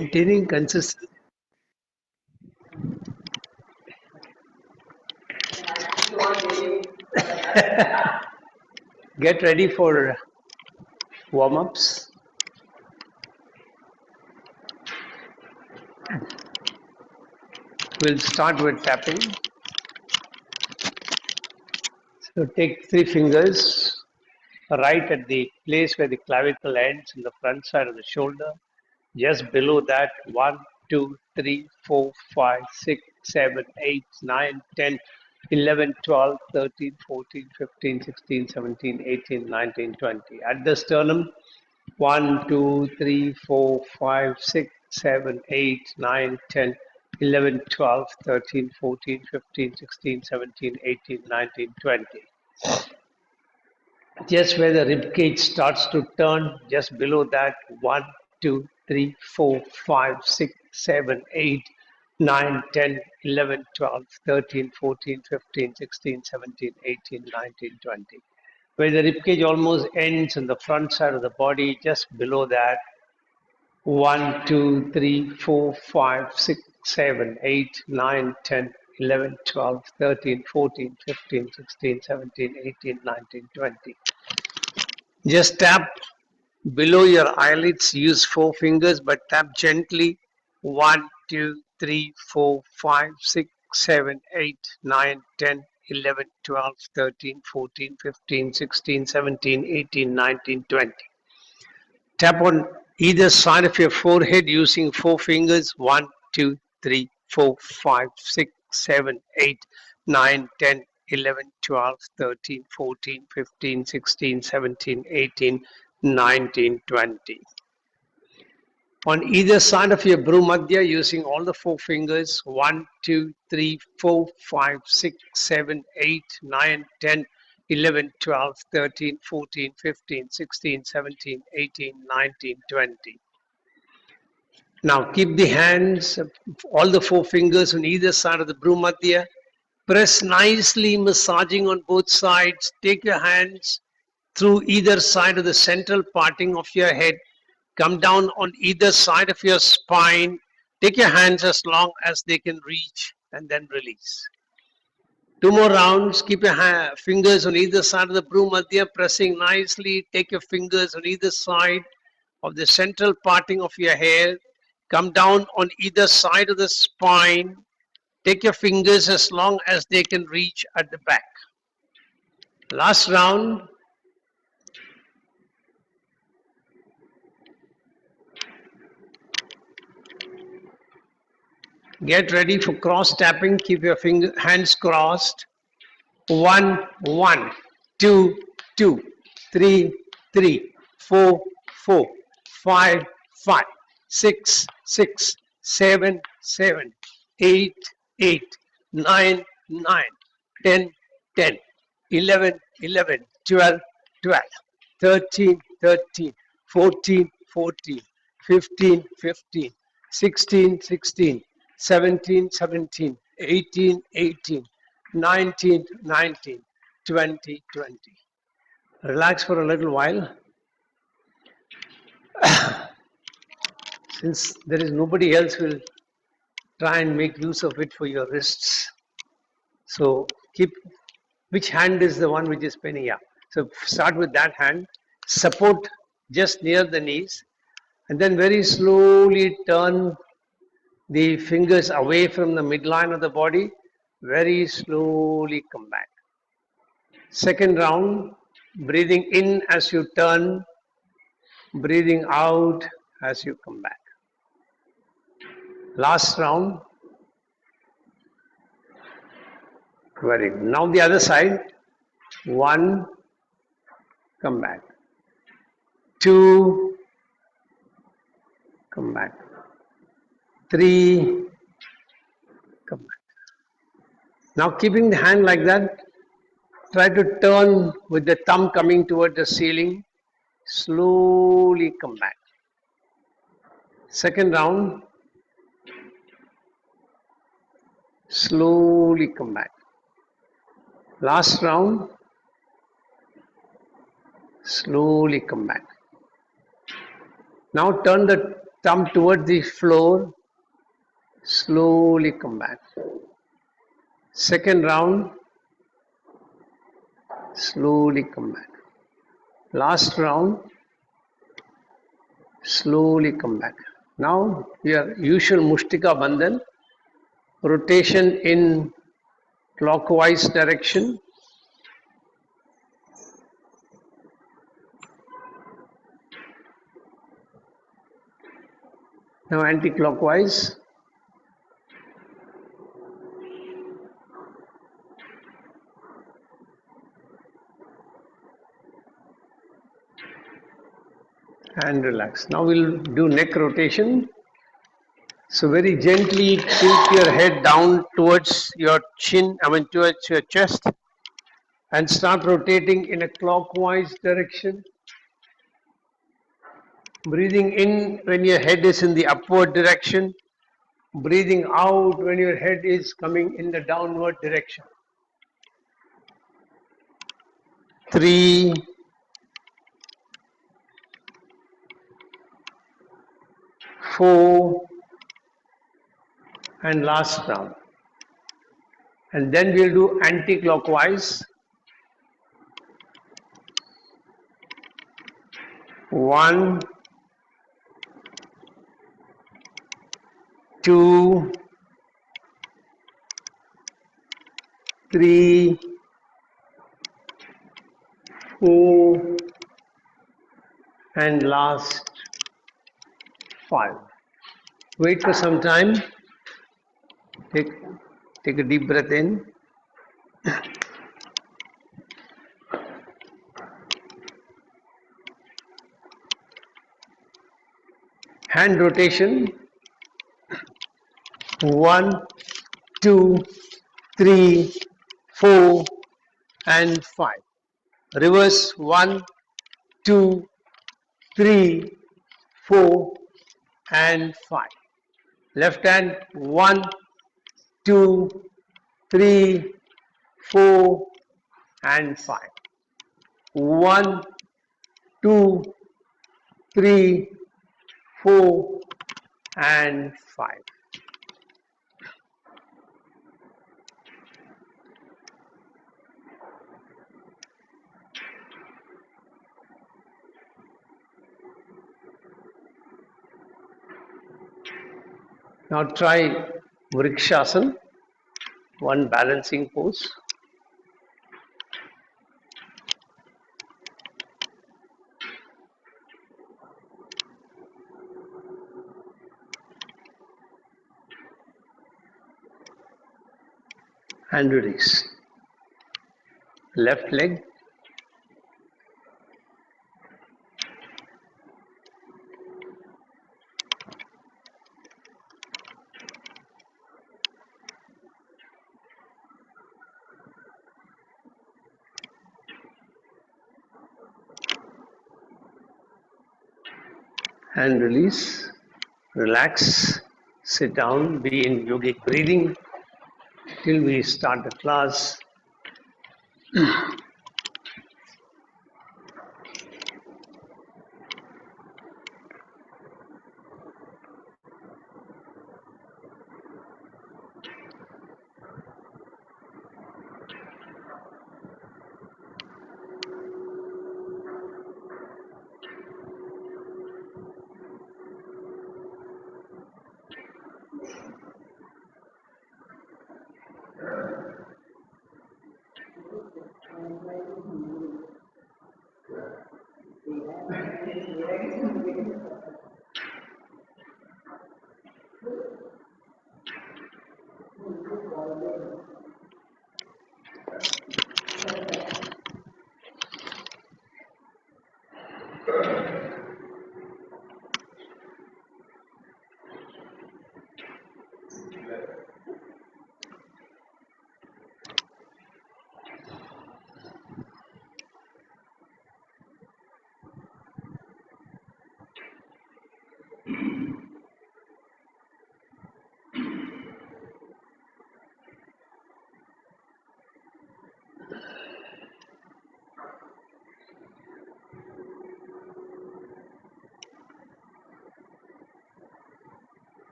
Maintaining consistency. Get ready for warm-ups. We'll start with tapping. So take 3 fingers right at the place where the clavicle ends in the front side of the shoulder. Just below that, 1, 2, 3, 4, 5, 6, 7, 8, 9, 10, 11, 12, 13, 14, 15, 16, 17, 18, 19, 20. At the sternum, 1, 2, 3, 4, 5, 6, 7, 8, 9, 10, 11, 12, 13, 14, 15, 16, 17, 18, 19, 20. Just where the rib cage starts to turn, just below that, 1, 2, 3, 4, 5, 6, 7, 8, 9, 10, 11, 12, 13, 14, 15, 16, 17, 18, 19, 20. Where the rib cage almost ends on the front side of the body, just below that, 1, 2, 3, 4, 5, 6, 7, 8, 9, 10, 11, 12, 13, 14, 15, 16, 17, 18, 19, 20. Just tap below your eyelids, use 4 fingers, but tap gently. 1, 2, 3, 4, 5, 6, 7, 8, 9, 10, 11, 12, 13, 14, 15, 16, 17, 18, 19, 20. Tap on either side of your forehead using 4 fingers. 1, 2, 3, 4, 5, 6, 7, 8, 9, 10, 11, 12, 13, 14, 15, 16, 17, 18, 19, 20. On either side of your Bhumadhya using all the 4 fingers. 1, 2, 3, 4, 5, 6, 7, 8, 9, 10, 11, 12, 13, 14, 15, 16, 17, 18, 19, 20. Now keep the hands, all the 4 fingers on either side of the Bhumadhya. Press nicely, massaging on both sides. Take your hands through either side of the central parting of your head. Come down on either side of your spine. Take your hands as long as they can reach and then release. 2 more rounds. Keep your fingers on either side of the Bhumadhya, pressing nicely. Take your fingers on either side of the central parting of your hair. Come down on either side of the spine. Take your fingers as long as they can reach at the back. Last round. Get ready for cross tapping. Keep your hands crossed. 1, 1, 2, 2, 3, 3, 4, 4, 5, 5, 6, 6, 7, 7, 8, 8, 9, 9, 10, 10, 11, 11, 12, 12, 13, 13, 14, 14, 15, 15, 16, 16, 17, 17, 18, 18, 19, 19, 20, 20. Relax for a little while. Since there is nobody else who will try and make use of it for your wrists. So keep, which hand is the one which is spinning? Yeah. So start with that hand. Support just near the knees. And then very slowly turn the fingers away from the midline of the body. Very slowly come back. Second round, breathing in as you turn, breathing out as you come back. Last round. Very good. Now the other side. 1, come back. 2, come back. 3, come back. Now keeping the hand like that, try to turn with the thumb coming toward the ceiling. Slowly come back. Second round. Slowly come back. Last round. Slowly come back. Now turn the thumb towards the floor, slowly come back. Second round, slowly come back. Last round, slowly come back. Now your usual Mushtika Bandhan, rotation in clockwise direction. Now anti-clockwise. And relax. Now we'll do neck rotation. So very gently tilt your head down towards your chin, towards your chest, and start rotating in a clockwise direction. Breathing in when your head is in the upward direction. Breathing out when your head is coming in the downward direction. 3, 4, and last round. And then we'll do anti-clockwise. 1, 2, 3, 4, and last 5. Wait for some time. Take a deep breath in. Hand rotation. 1, 2, 3, 4, and 5. Reverse. 1, 2, 3, 4, and 5. Left hand. 1, 2, 3, 4, and 5. 1, 2, 3, 4, and 5. Now try Vrikshasana, one balancing pose. And release. Left leg. And release. Relax. Sit down. Be in yogic breathing till we start the class.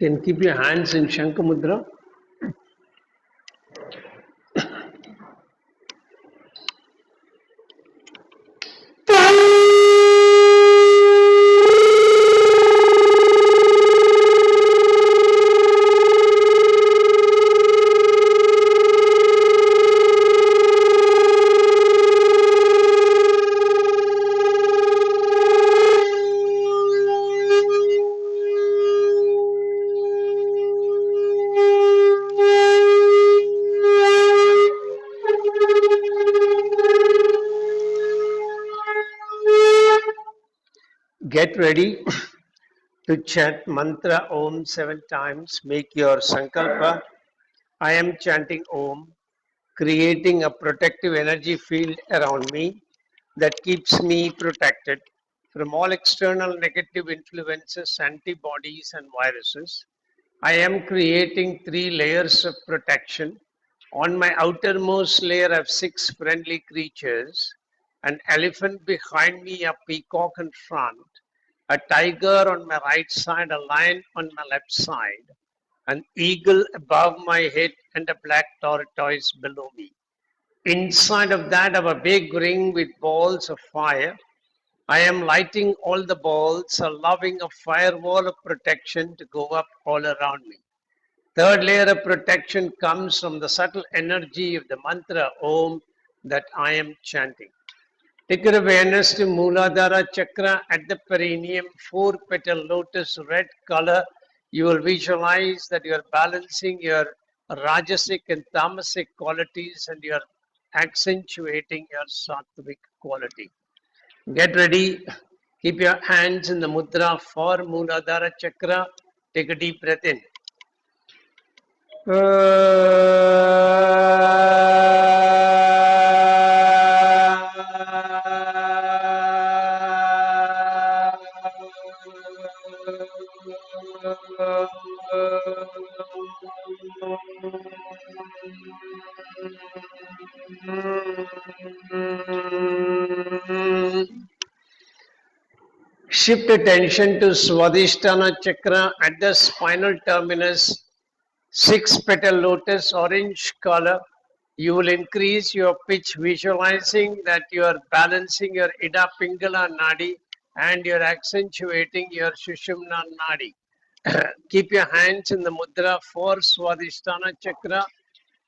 Can keep your hands in Shankha Mudra. Get ready to chant mantra Om 7 times. Make your sankalpa. I am chanting Om, creating a protective energy field around me that keeps me protected from all external negative influences, antibodies, and viruses. I am creating 3 layers of protection. On my outermost layer, I have 6 friendly creatures: an elephant behind me, a peacock in front, a tiger on my right side, a lion on my left side, an eagle above my head, and a black tortoise below me. Inside of that, I have a big ring with balls of fire. I am lighting all the balls, allowing a firewall of protection to go up all around me. Third layer of protection comes from the subtle energy of the mantra Om that I am chanting. Take your awareness to Mooladhara Chakra at the perineum, 4 petal lotus, red color. You will visualize that you are balancing your Rajasic and Tamasic qualities and you are accentuating your Sattvic quality. Get ready. Keep your hands in the mudra for Mooladhara Chakra. Take a deep breath in. Shift attention to Swadhisthana Chakra at the spinal terminus, 6 petal lotus, orange color. You will increase your pitch, visualizing that you are balancing your Ida Pingala Nadi and you're accentuating your Sushumna Nadi. Keep your hands in the mudra for Swadhisthana Chakra.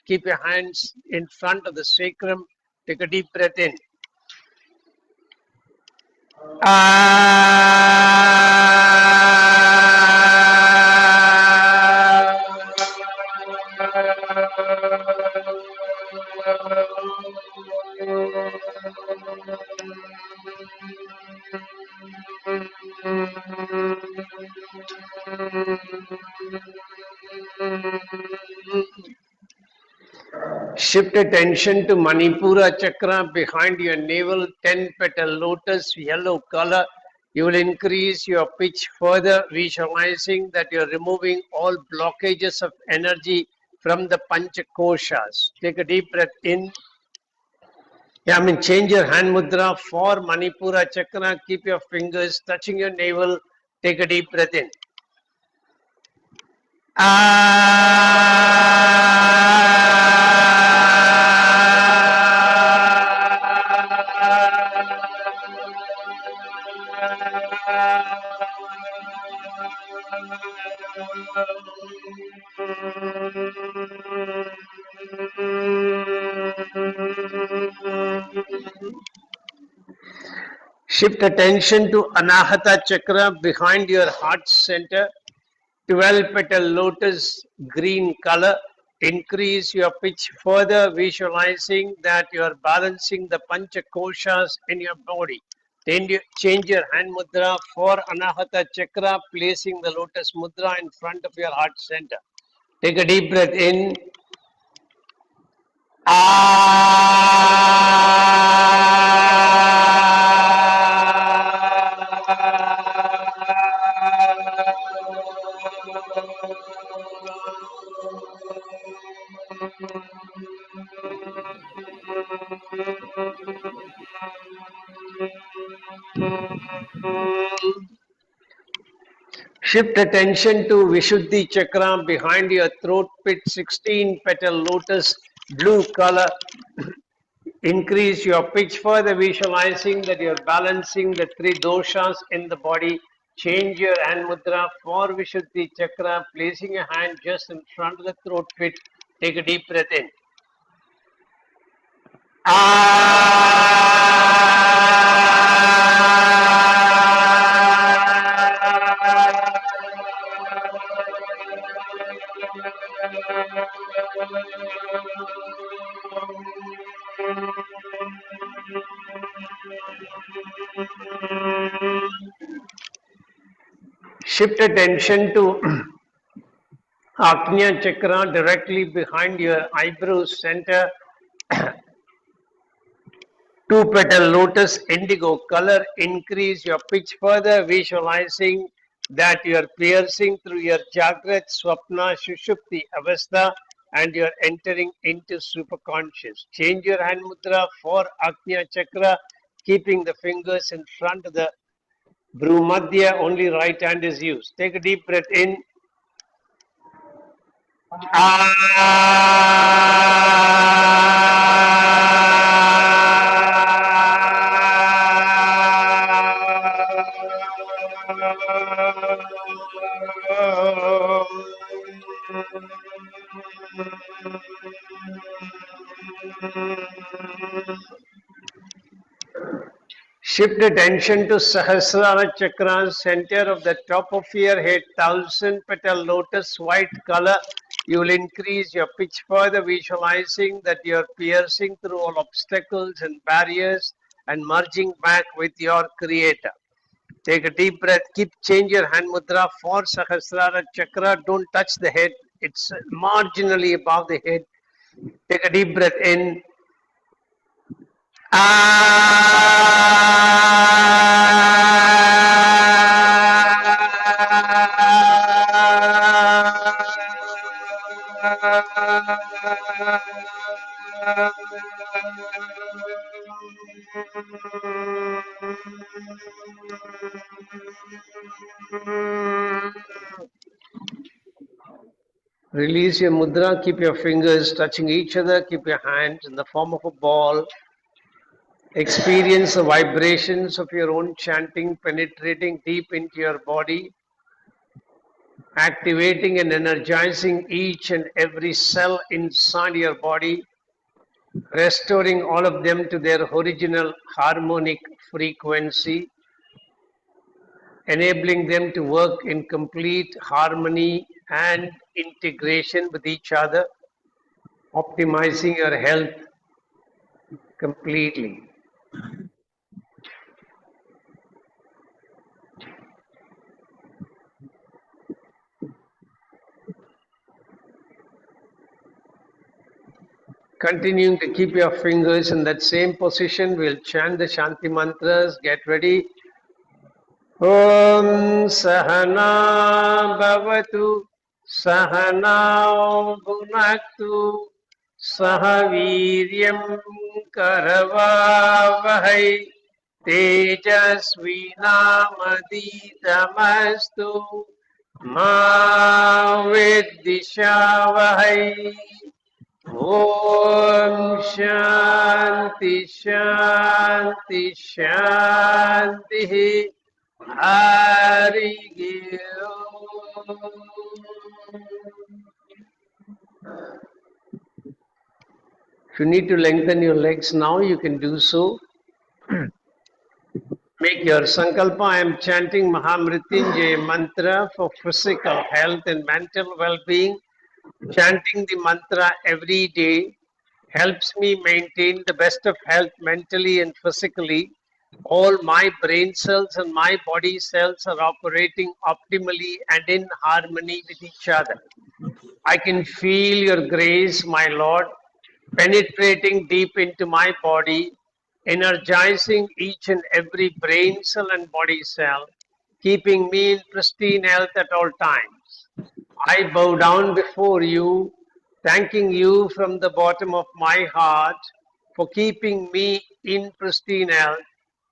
Keep your hands in front of the sacrum. Take a deep breath in. Shift attention to Manipura Chakra behind your navel, 10 petal lotus, yellow color. You will increase your pitch further, visualizing that you're removing all blockages of energy from the Panchakoshas. Take a deep breath in. Change your hand mudra for Manipura Chakra. Keep your fingers touching your navel. Take a deep breath in. Shift attention to Anahata Chakra behind your heart center. 12 petal lotus, green color. Increase your pitch further, visualizing that you are balancing the Panchakoshas in your body. Then you change your hand mudra for Anahata Chakra, placing the lotus mudra in front of your heart center. Take a deep breath in. Shift attention to Vishuddhi chakra behind your throat pit, 16 petal lotus, blue color. Increase your pitch further, visualizing that you're balancing the three doshas in the body. Change your hand mudra for Vishuddhi chakra, placing a hand just in front of the throat pit. Take a deep breath in. Shift attention to Agnya chakra directly behind your eyebrows center. Two petal lotus indigo color. Increase your pitch further, visualizing that you are piercing through your Jagrat, Swapna, Shushupti Avastha and you are entering into superconscious. Change your hand mudra for Agnya chakra, keeping the fingers in front of the Bhrumadhya, only right hand is used. Take a deep breath in. Shift attention to Sahasrara chakra, center of the top of your head, 1000 petal lotus, white color. You will increase your pitch further, visualizing that you are piercing through all obstacles and barriers and merging back with your creator. Take a deep breath. Change your hand mudra for Sahasrara chakra. Don't touch the head. It's marginally above the head. Take a deep breath in. Release your mudra, keep your fingers touching each other, keep your hands in the form of a ball. Experience the vibrations of your own chanting penetrating deep into your body, activating and energizing each and every cell inside your body, restoring all of them to their original harmonic frequency, enabling them to work in complete harmony and integration with each other, optimizing your health completely. Continuing to keep your fingers in that same position, we'll chant the Shanti mantras. Get ready. Om Sahana Bhavatu Sahana Bhunaktu Sahaviryam Karavavahai Tejasvinamaditamasttu Ma Viddishavahai. Om Shanti Shanti Shanti Hari Om. If you need to lengthen your legs now, you can do so. Make your sankalpa. I am chanting Mahamrityunjaya mantra for physical health and mental well-being. Chanting the mantra every day helps me maintain the best of health mentally and physically. All my brain cells and my body cells are operating optimally and in harmony with each other. I can feel your grace, my Lord, penetrating deep into my body, energizing each and every brain cell and body cell, keeping me in pristine health at all times. I bow down before you, thanking you from the bottom of my heart for keeping me in pristine health,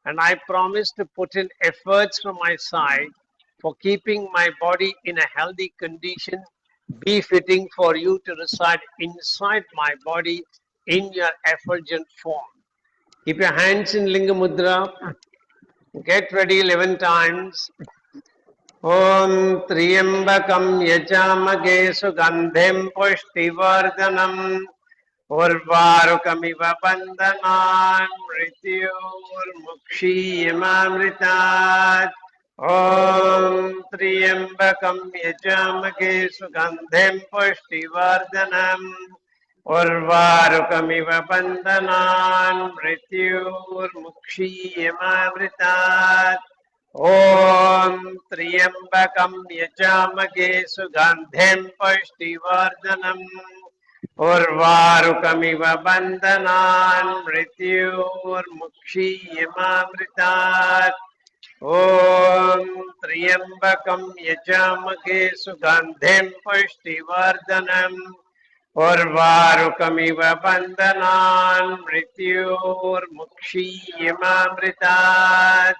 and I promise to put in efforts from my side for keeping my body in a healthy condition, befitting for you to reside inside my body in your effulgent form. Keep your hands in Linga Mudra. Get ready 11 times. Om Triambakam Yajamage Sugandhim Pushtivardhanam Urvarukamiva Bandhanan Mrityurmukshiyamamritat. Om Triambakam Yajamage Sugandhim Pushtivardhanam Urvarukamiva Bandhanan Mrityurmukshiyamamritat. Om Triambakam Yajamage Sugandhim Pushtivardhanam Urvarukamiva Bandhanan Mrityurmukshiyamamritat. Om Triambakam Yajamage Sugandhim Pushtivardhanam Urvarukamiva Bandhanan Mrityurmukshiyamamritat.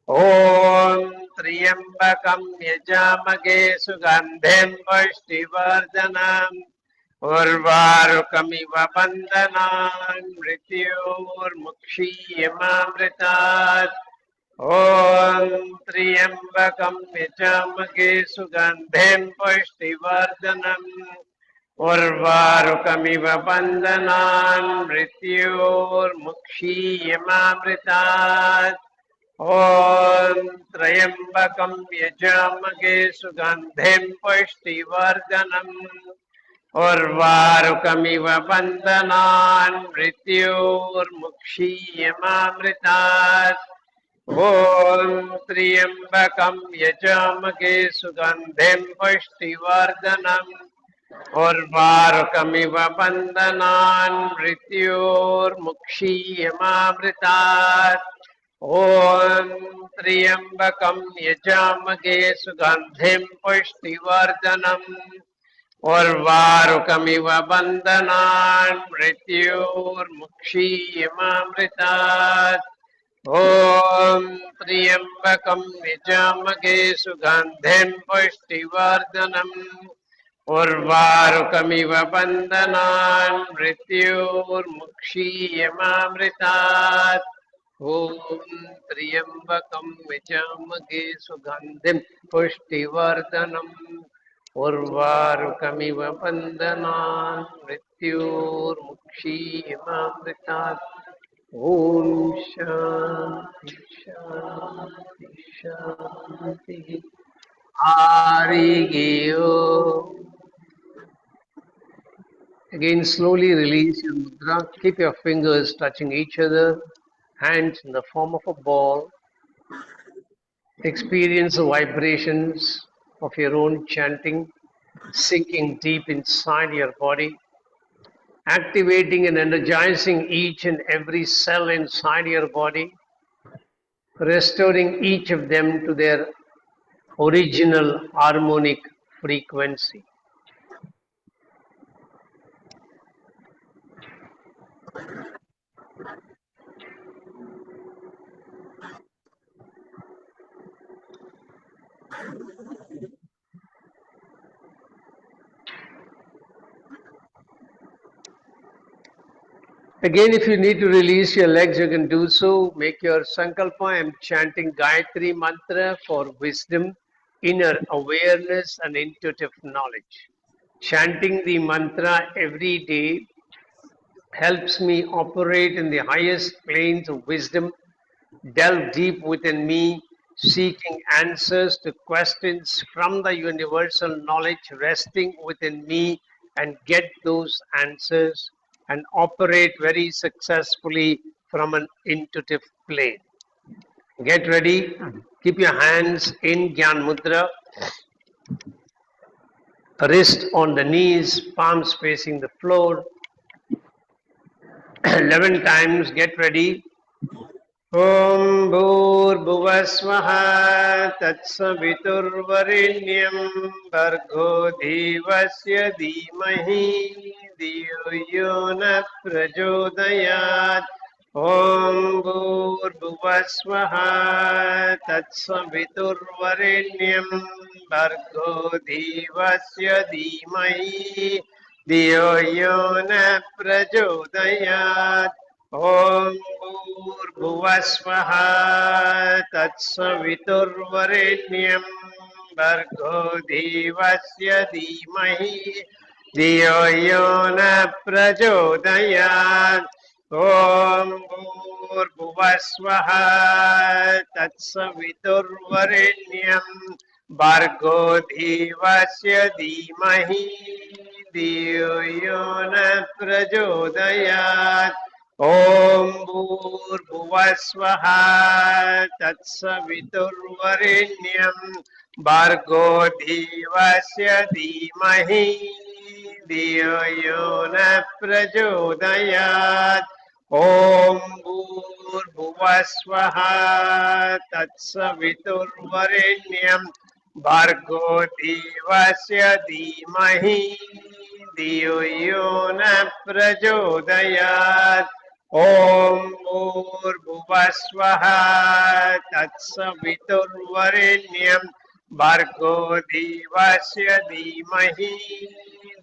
Om Triambakam Yajamage Sugandhim Pushtivardhanam Urvarukamiva Bandhanan Mrityurmukshiyamamritat. Om Triambakam Yajamage Sugandhim Pushtivardhanam Urvarukamiva Bandhanan Mrityurmukshiyamamritat. Om Triambakam Yajamage Sugandhim Pushtivardhanam Urvarukamiva Bandhanan Mrityurmukshiyamamritat. Om Triambakam Yajamage Sugandhim Pushtivardhanam Urvarukamiva Bandhanan Mrityurmukshiyamamritat. Om Triambakam Yajamage Sugandhim Pushtivardhanam Urvarukamiva Bandhanan Mrityurmukshiyamamritat. Om Triambakam Yajamage Sugandhim Pushtivardhanam Urvarukamiva Bandhanan Mrityurmukshiyamamritat. Om Triambakam Yajamage Sugandhim Pushtivardhanam Urvarukamiva Bandhanan Mrityurmukshiyamamritat. Om Shanti Shanti Shanti. Hariyo. Again, slowly release your mudra. Keep your fingers touching each other, hands in the form of a ball. Experience the vibrations of your own chanting, sinking deep inside your body, activating and energizing each and every cell inside your body, restoring each of them to their original harmonic frequency. Again, if you need to release your legs, you can do so. Make your sankalpa. I am chanting Gayatri mantra for wisdom, inner awareness, and intuitive knowledge. Chanting the mantra every day helps me operate in the highest planes of wisdom, delve deep within me, seeking answers to questions from the universal knowledge resting within me, and get those answers and operate very successfully from an intuitive plane. Get ready. Keep your hands in Gyan Mudra. Wrist on the knees, palms facing the floor. 11 times. Get ready. Om Bhurbhuvasvaha Tatsaviturvarenyam Bhargo Devasya Dhimahi Dhiyo Yona Prachodayat Om Bhurvasvaha Tatsaviturvarenyam Bhargo Devasya Dhimahi Dhiyo Yona Prachodayat. Om Bhurvasvaha Tatsaviturvarenyam Bhargo Devasya Dhimahi Dhiyo Yona Prachodayat. Om Bhurvasvaha Tatsaviturvarenyam Bhargo Devasya Dhimahi Dhiyo Yona Prachodayat. Om Bhurvasvaha Tatsaviturvarenyam Bhargo Devasya Dhimahi Dhiyo Yona Prachodayat. Om Bhurvasvaha Tatsaviturvarenyam Bhargo Devasya Dhimahi Dhiyo Yona Prachodayat. Om Bhurvasvaha Tatsaviturvarenyam Bhargo Devasya Dhimahi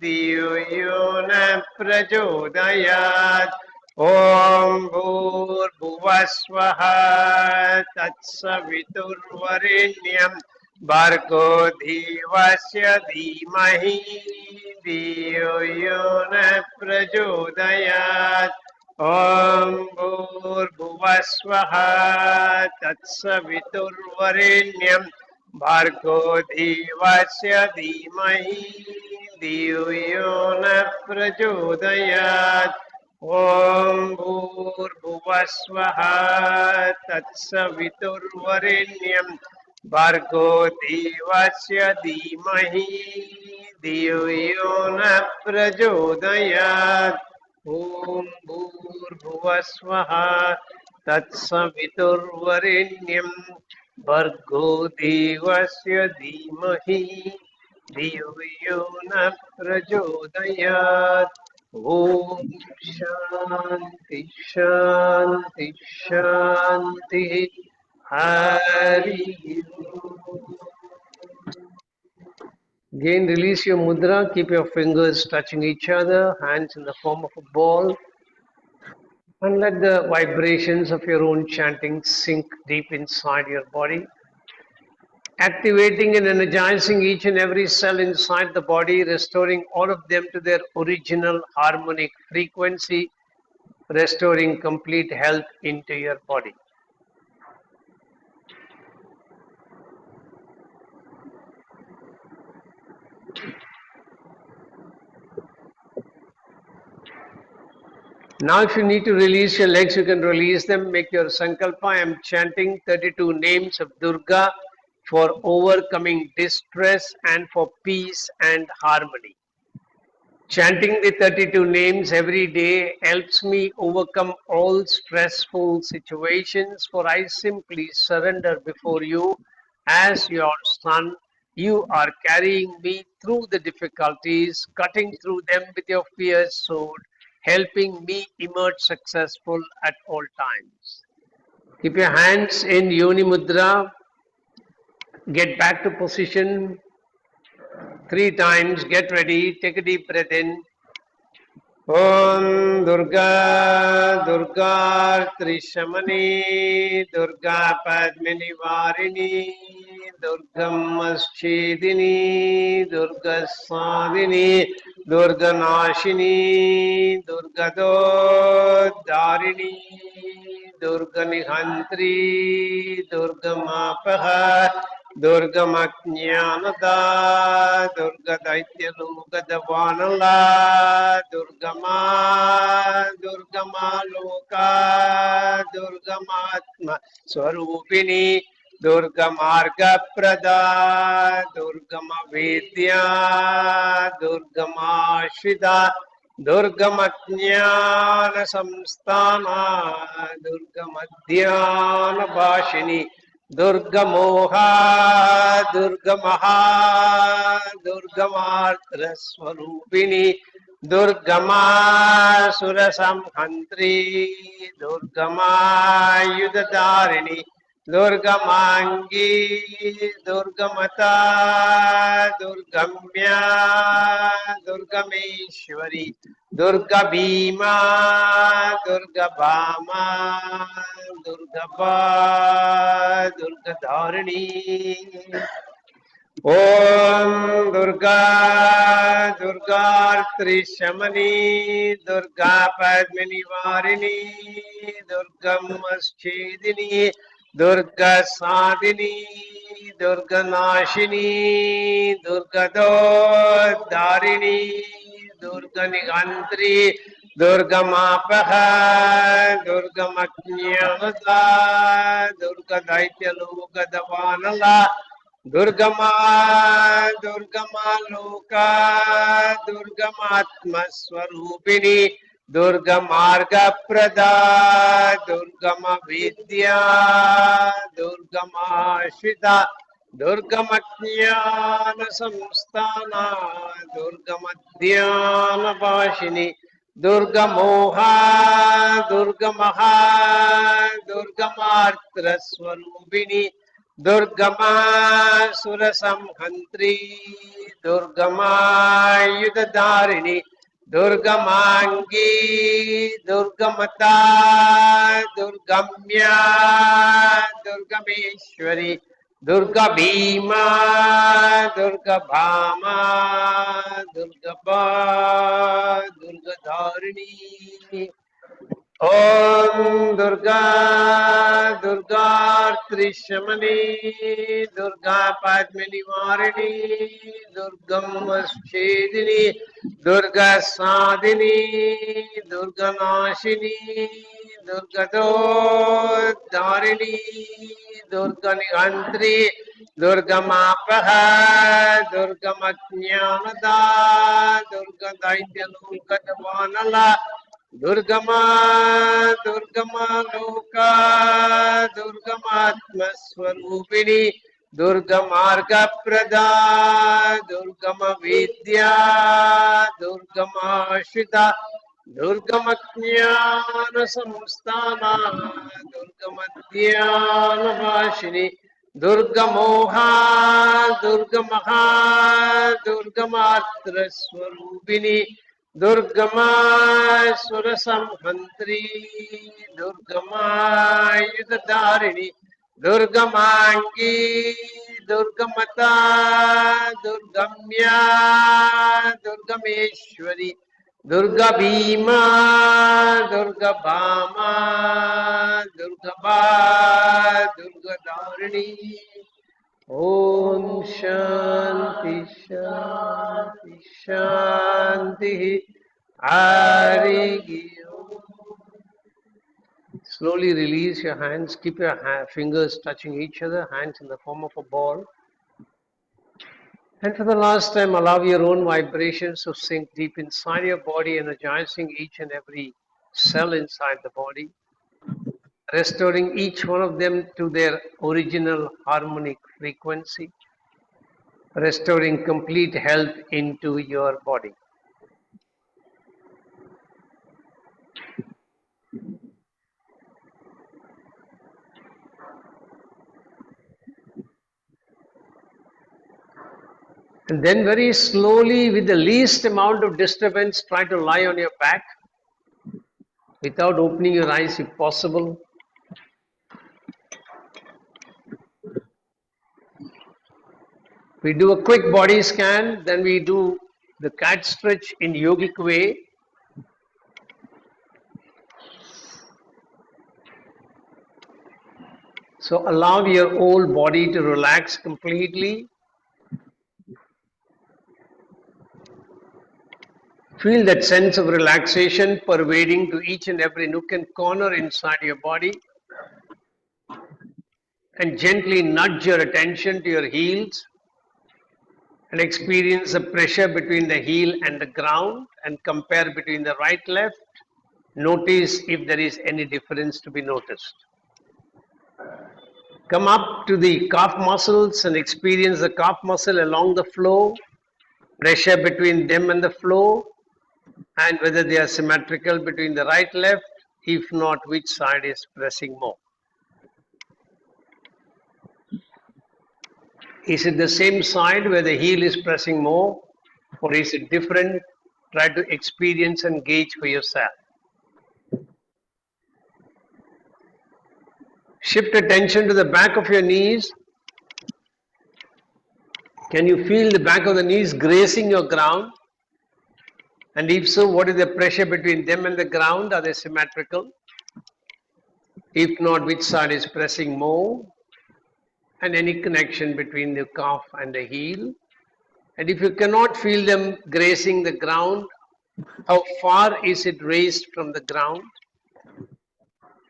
Dhiyo Yona Prachodayat. Om Bhurvasvaha Tatsaviturvarenyam Bhargo Devasya Dhimahi Dhiyo Yona Prachodayat. Om Bhurvasvaha Tatsaviturvarenyam Bhargo Devasya Dhimahi Dhiyo Yona Prachodayat. Om Bhurvasvaha Tatsaviturvarenyam Bhargo Devasya Dhimahi Dhiyo Yona Prachodayat. Om Bhurvasvaha Tatsaviturvarenyam Bhargo Devasya Dhimahi Dhiyo Yona Prachodayat. Om Shanti Shanti Shanti Hari Om. Again, release your mudra. Keep your fingers touching each other, hands in the form of a ball. And let the vibrations of your own chanting sink deep inside your body, activating and energizing each and every cell inside the body, restoring all of them to their original harmonic frequency, restoring complete health into your body. Now, if you need to release your legs, you can release them. Make your sankalpa. I am chanting 32 names of Durga for overcoming distress and for peace and harmony. Chanting the 32 names every day helps me overcome all stressful situations, for I simply surrender before you as your son. You are carrying me through the difficulties, cutting through them with your fierce sword, helping me emerge successful at all times. Keep your hands in Yoni Mudra. Get back to position 3 times. Get ready. Take a deep breath in. Om Durga Durga Trishamani Durga Padmini Varini Durgammaschedini Durga Sadini Durga Nashini Durga Darini Durga Nihantri Durga Mapaha Durga Maknyanada Durga Daitya Loka Davanala Durga Ma Loka Durga Matma Swarupini Durga Marga Prada Durga Vidya Durga Shida Durga Jnana Samstana Durga Madhyana Bhashini Durga Moha Durga Maha Durga Martra Swarupini Durgama Surasamhantri, Durgama Yudadarini, Durgamangi, Durgamata, Durgamya, Durgameshwari, Durga Bhima, Durga Bhama, Durgaba, Durga Dharini. Om Durga Durga Trishamani Durga Padmini Varini Durga Maschedini Durga Sadini Durga Nashini Durga Darini Durga Nigantri Durga Mapaha Durga Maknyavada Durga Daityaluga Davanala Durgama, Durgama Loka, Durgamatma Swarupini, Durgamarga Prada, Durgama Vidya, Durgama Shita, Durgamatnyana Samstana, Durgamadhyana Vashini, Durga Moha, Durga Maha, Durgamartra Swarupini, Durgama Surasamhantri, Durgama Yudadarini, Durgamangi, Durgamata, Durgamya, Durgameshwari, Durga Bhima, Durga Bhama, Durgaba, Durga Dharini. Om Durga Durga Trishamani Durga Padmini Varini Durgam Vaschedini Durga Sadini Durga Nashini Durga Dharini Durga Nigantri Durga Mapaha Durga Maknyanada Durga Daityaluka Davanala Durgama, Durgama Loka, Durgamatma Swarupini, Durgamarga Prada, Durgama Vidya, Durgama Shita, Durgamatnyana Samstana, Durgamadhyana Vashini, Durga Moha, Durga Maha, Durgamatra Swarupini, Durgama Surasamhantri, Durgama Yudadarini, Durgamangi, Durgamata, Durgamya, Durgameshwari, Durga Bhima, Durga Bhama, Durgaba, Durga Dharini. Om Shanti Shanti Shanti Hari Om. Slowly release your hands. Keep your fingers touching each other, hands in the form of a ball. And for the last time, allow your own vibrations to sink deep inside your body, energizing each and every cell inside the body, restoring each one of them to their original harmonic frequency, restoring complete health into your body. And then very slowly, with the least amount of disturbance, try to lie on your back without opening your eyes if possible. We do a quick body scan, then we do the cat stretch in yogic way. So allow your whole body to relax completely. Feel that sense of relaxation pervading to each and every nook and corner inside your body. And gently nudge your attention to your heels and experience the pressure between the heel and the ground and compare between the right left. Notice if there is any difference to be noticed. Come up to the calf muscles and experience the calf muscle along the floor, pressure between them and the floor. and whether they are symmetrical between the right left. If not, which side is pressing more? Is it the same side where the heel is pressing more, or is it different? Try to experience and gauge for yourself. Shift attention to the back of your knees. Can you feel the back of the knees grazing your ground? And if so, what is the pressure between them and the ground? Are they symmetrical? If not, which side is pressing more? And any connection between the calf and the heel? And if you cannot feel them grazing the ground, how far is it raised from the ground?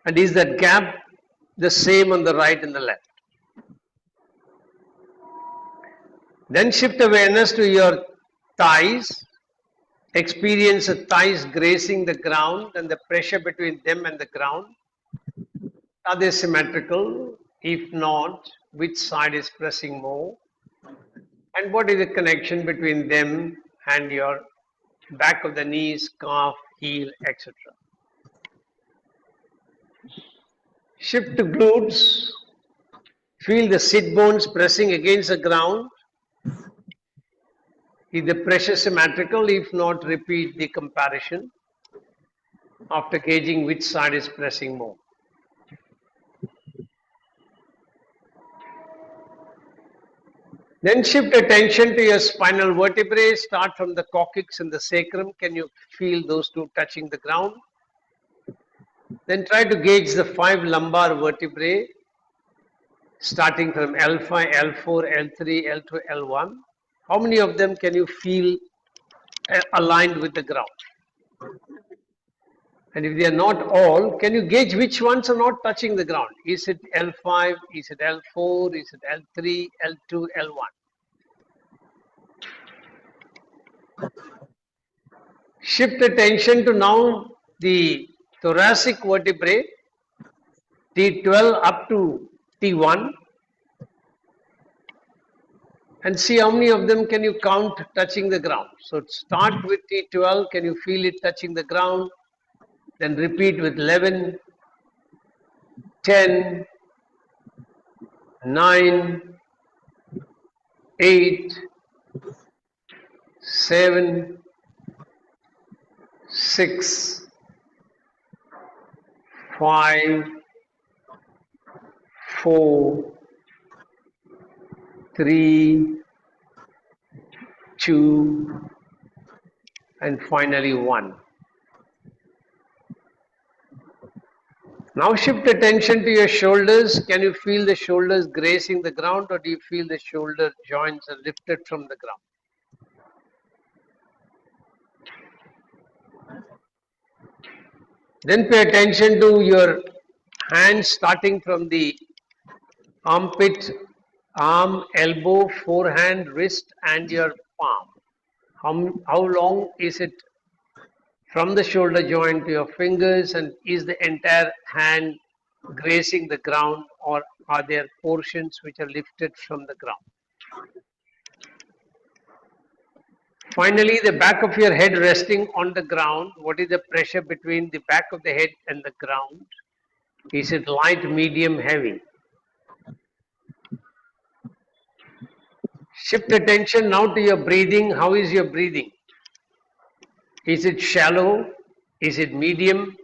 And is that gap the same on the right and the left? Then shift awareness to your thighs. Experience the thighs grazing the ground and the pressure between them and the ground. Are they symmetrical? If not, which side is pressing more? And what is the connection between them and your back of the knees, calf, heel, etc.? Shift to glutes. Feel the sit bones pressing against the ground. Is the pressure symmetrical? If not, repeat the comparison after gauging which side is pressing more. Then shift attention to your spinal vertebrae. Start from the coccyx and the sacrum. Can you feel those two touching the ground? Then try to gauge the 5 lumbar vertebrae, starting from L5, L4, L3, L2, L1. How many of them can you feel aligned with the ground? And if they are not all, can you gauge which ones are not touching the ground? Is it L5? Is it L4? Is it L3, L2, L1? Shift attention to now the thoracic vertebrae, T12 up to T1, and see how many of them can you count touching the ground. So start with T12, can you feel it touching the ground? Then repeat with 11, 10, 9, 8, 7, 6, 5, 4, 3, 2, and finally 1. Now shift attention to your shoulders. Can you feel the shoulders grazing the ground, or do you feel the shoulder joints are lifted from the ground? Then pay attention to your hands starting from the armpit, arm, elbow, forehand, wrist, and your palm. How long is it from the shoulder joint to your fingers, and is the entire hand grazing the ground, or are there portions which are lifted from the ground? Finally, the back of your head resting on the ground. What is the pressure between the back of the head and the ground? Is it light, medium, heavy? Shift attention now to your breathing. How is your breathing? Is it shallow? Is it medium?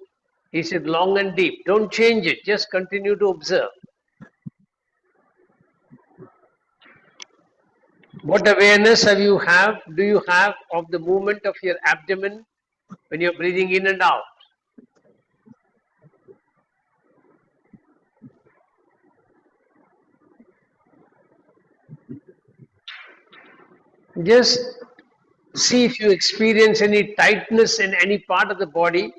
Is it long and deep? Don't change it. Just continue to observe. What awareness do you have of the movement of your abdomen when you're breathing in and out? Just see if you experience any tightness in any part of the body.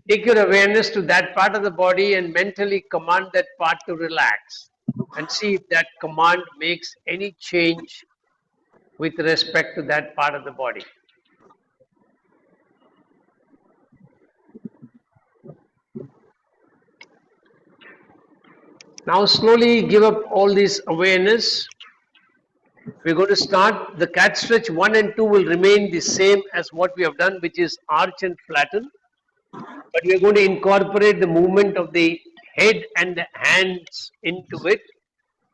Take your awareness to that part of the body and mentally command that part to relax, and see if that command makes any change with respect to that part of the body. Now slowly give up all this awareness We're going to start. The cat stretch 1 and 2 will remain the same as what we have done, which is arch and flatten. But we're going to incorporate the movement of the head and the hands into it.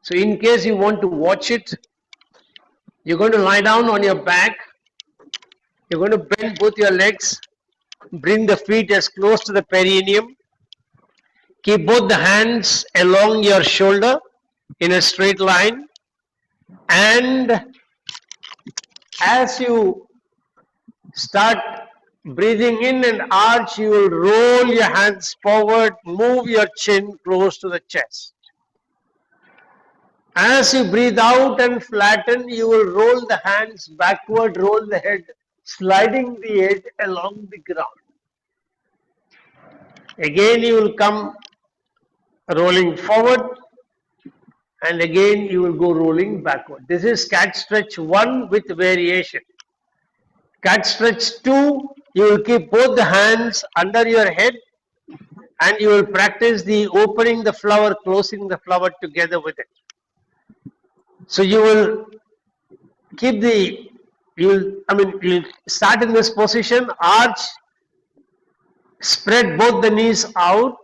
So in case you want to watch it, you're going to lie down on your back. You're going to bend both your legs. Bring the feet as close to the perineum. Keep both the hands along your shoulder in a straight line. And as you start breathing in and arch, you will roll your hands forward, move your chin close to the chest. As you breathe out and flatten, you will roll the hands backward, roll the head, sliding the head along the ground. Again, you will come rolling forward, and again you will go rolling backward. This is cat stretch 1 with variation. Cat stretch 2, you will keep both the hands under your head and you will practice the opening the flower, closing the flower together with it. So you will keep you'll start in this position, arch, spread both the knees out.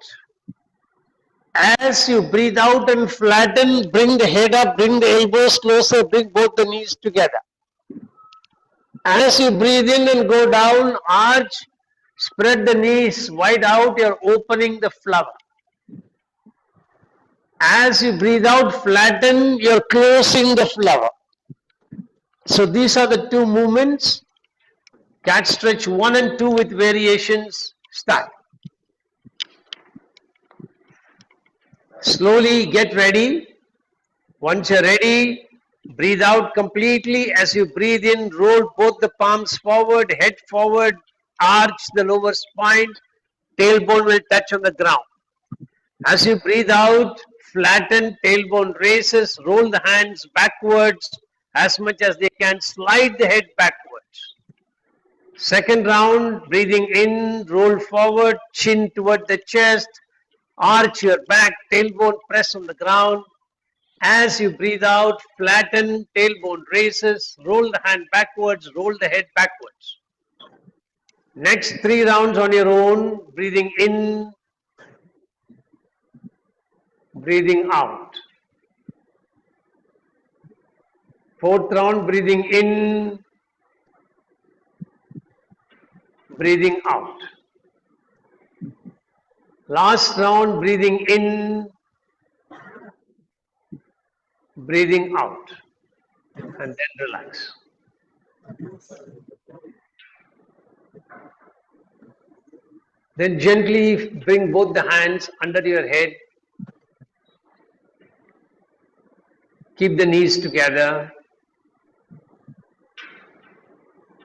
As you breathe out and flatten, bring the head up, bring the elbows closer, bring both the knees together. As you breathe in and go down, arch, spread the knees wide out, you're opening the flower. As you breathe out, flatten, you're closing the flower. So these are the two movements. Cat stretch 1 and 2 with variations. Start. Slowly get ready. Once you're ready, breathe out completely. As you breathe in, roll both the palms forward, head forward, arch the lower spine, tailbone will touch on the ground. As you breathe out, flatten, tailbone raises, roll the hands backwards as much as they can, slide the head backwards. Second round, breathing in, roll forward, chin toward the chest, arch your back, tailbone press on the ground. As you breathe out, flatten, tailbone raises, roll the hand backwards, roll the head backwards. Next 3 rounds on your own, breathing in, breathing out. 4th round, breathing in, breathing out. Last round, breathing in, breathing out, and then relax. Then gently bring both the hands under your head. Keep the knees together.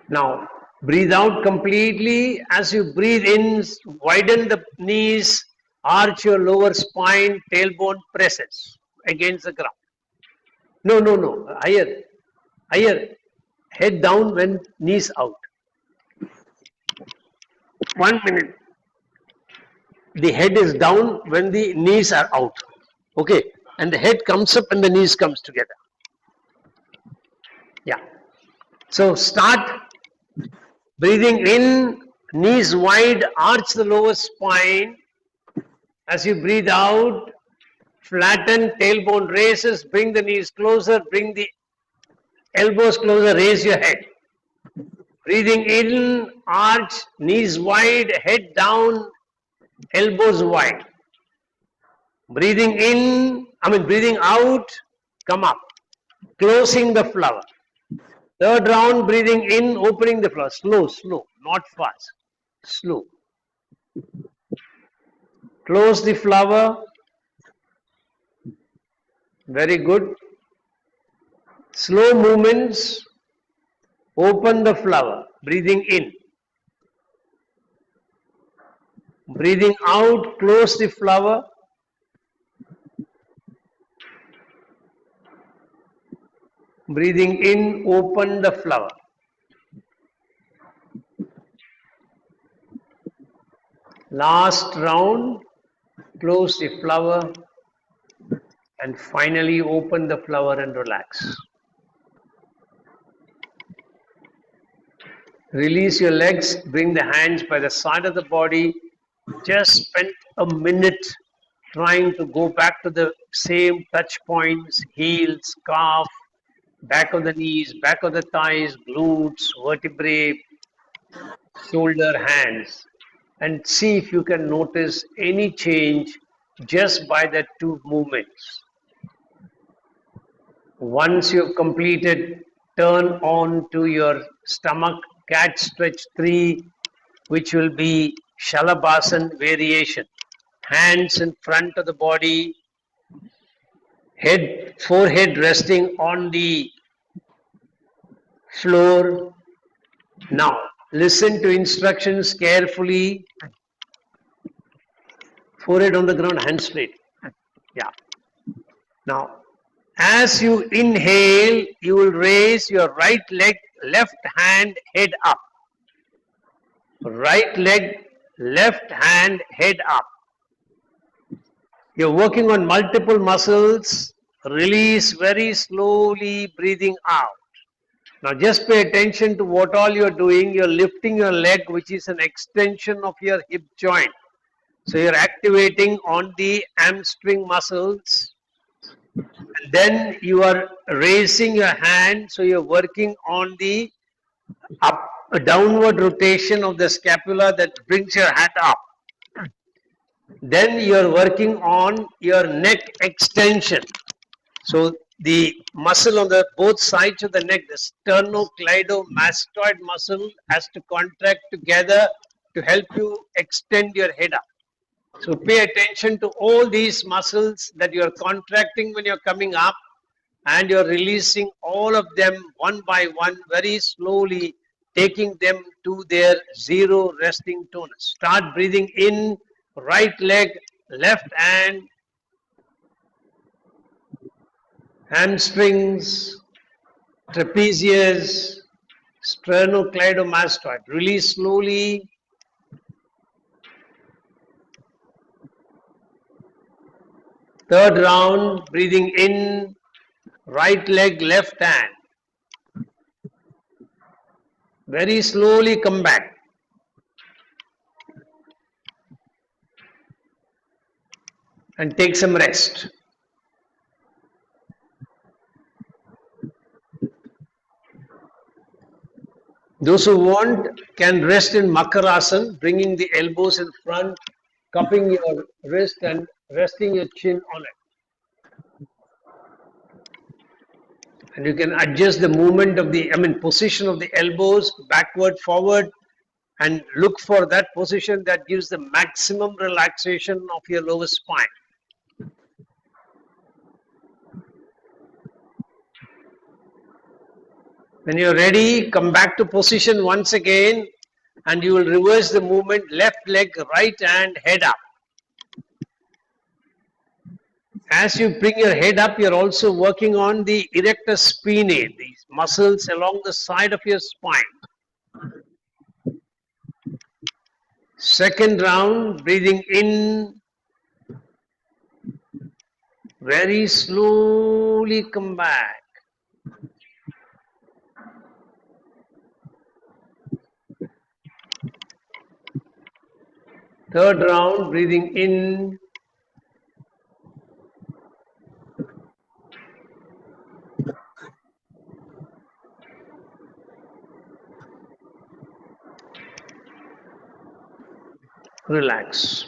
Now, breathe out completely. As you breathe in, widen the knees, arch your lower spine, tailbone presses against the ground. No. Higher. Head down when knees out. 1 minute. The head is down when the knees are out. Okay. And the head comes up and the knees comes together. Yeah. So start breathing in, knees wide, arch the lower spine. As you breathe out, flatten, tailbone raises, bring the knees closer, bring the elbows closer, raise your head. Breathing in, arch, knees wide, head down, elbows wide. Breathing out, come up, closing the flower. 3rd round, breathing in, opening the flower. Slow, not fast. Slow. Close the flower. Very good. Slow movements. Open the flower. Breathing in. Breathing out, close the flower. Breathing in, open the flower. Last round, close the flower and finally open the flower and relax. Release your legs, bring the hands by the side of the body. Just spend a minute trying to go back to the same touch points, heels, calf, back of the knees, back of the thighs, glutes, vertebrae, shoulder, hands, and see if you can notice any change just by the two movements. Once you've completed, turn on to your stomach, cat stretch 3, which will be Shalabhasan variation. Hands in front of the body, forehead resting on the floor. Now, listen to instructions carefully. Forehead on the ground, hands straight. Yeah. Now, as you inhale, you will raise your right leg, left hand, head up. Right leg, left hand, head up. You're working on multiple muscles. Release very slowly, breathing out. Now just pay attention to what all you're doing. You're lifting your leg, which is an extension of your hip joint. So you're activating on the hamstring muscles. And then you are raising your hand. So you're working on the downward rotation of the scapula that brings your hand up. Then you're working on your neck extension. So the muscle on the both sides of the neck, the sternocleidomastoid muscle, has to contract together to help you extend your head up. So pay attention to all these muscles that you're contracting when you're coming up, and you're releasing all of them one by one very slowly, taking them to their zero resting tonus. Start breathing in, right leg, left hand, hamstrings, trapezius, sternocleidomastoid. Release slowly. Third round, breathing in, right leg, left hand. Very slowly come back. And take some rest. Those who want can rest in Makarasana, bringing the elbows in front, cupping your wrist and resting your chin on it. And you can adjust the movement of the, position of the elbows backward, forward, and look for that position that gives the maximum relaxation of your lower spine. When you're ready, come back to position once again, and you will reverse the movement, left leg, right hand, head up. As you bring your head up, you're also working on the erector spinae, these muscles along the side of your spine. Second round, breathing in, very slowly come back. Third round, breathing in, relax.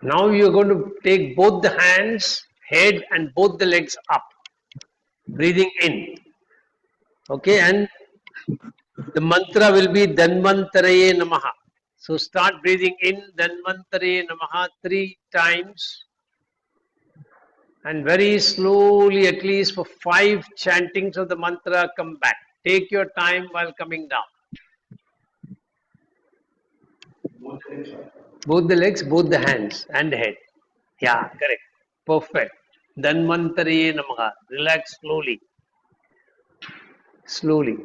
Now you're going to take both the hands, head, and both the legs up. Breathing in. Okay, and the mantra will be Dhanvantaraye Namaha. So start breathing in Dhanvantaraye Namaha 3 times. And very slowly, at least for 5 chantings of the mantra, come back. Take your time while coming down. Both the legs, both the hands and the head. Yeah, correct. Perfect. Dhanvantaraye Namaha. Relax slowly. Slowly.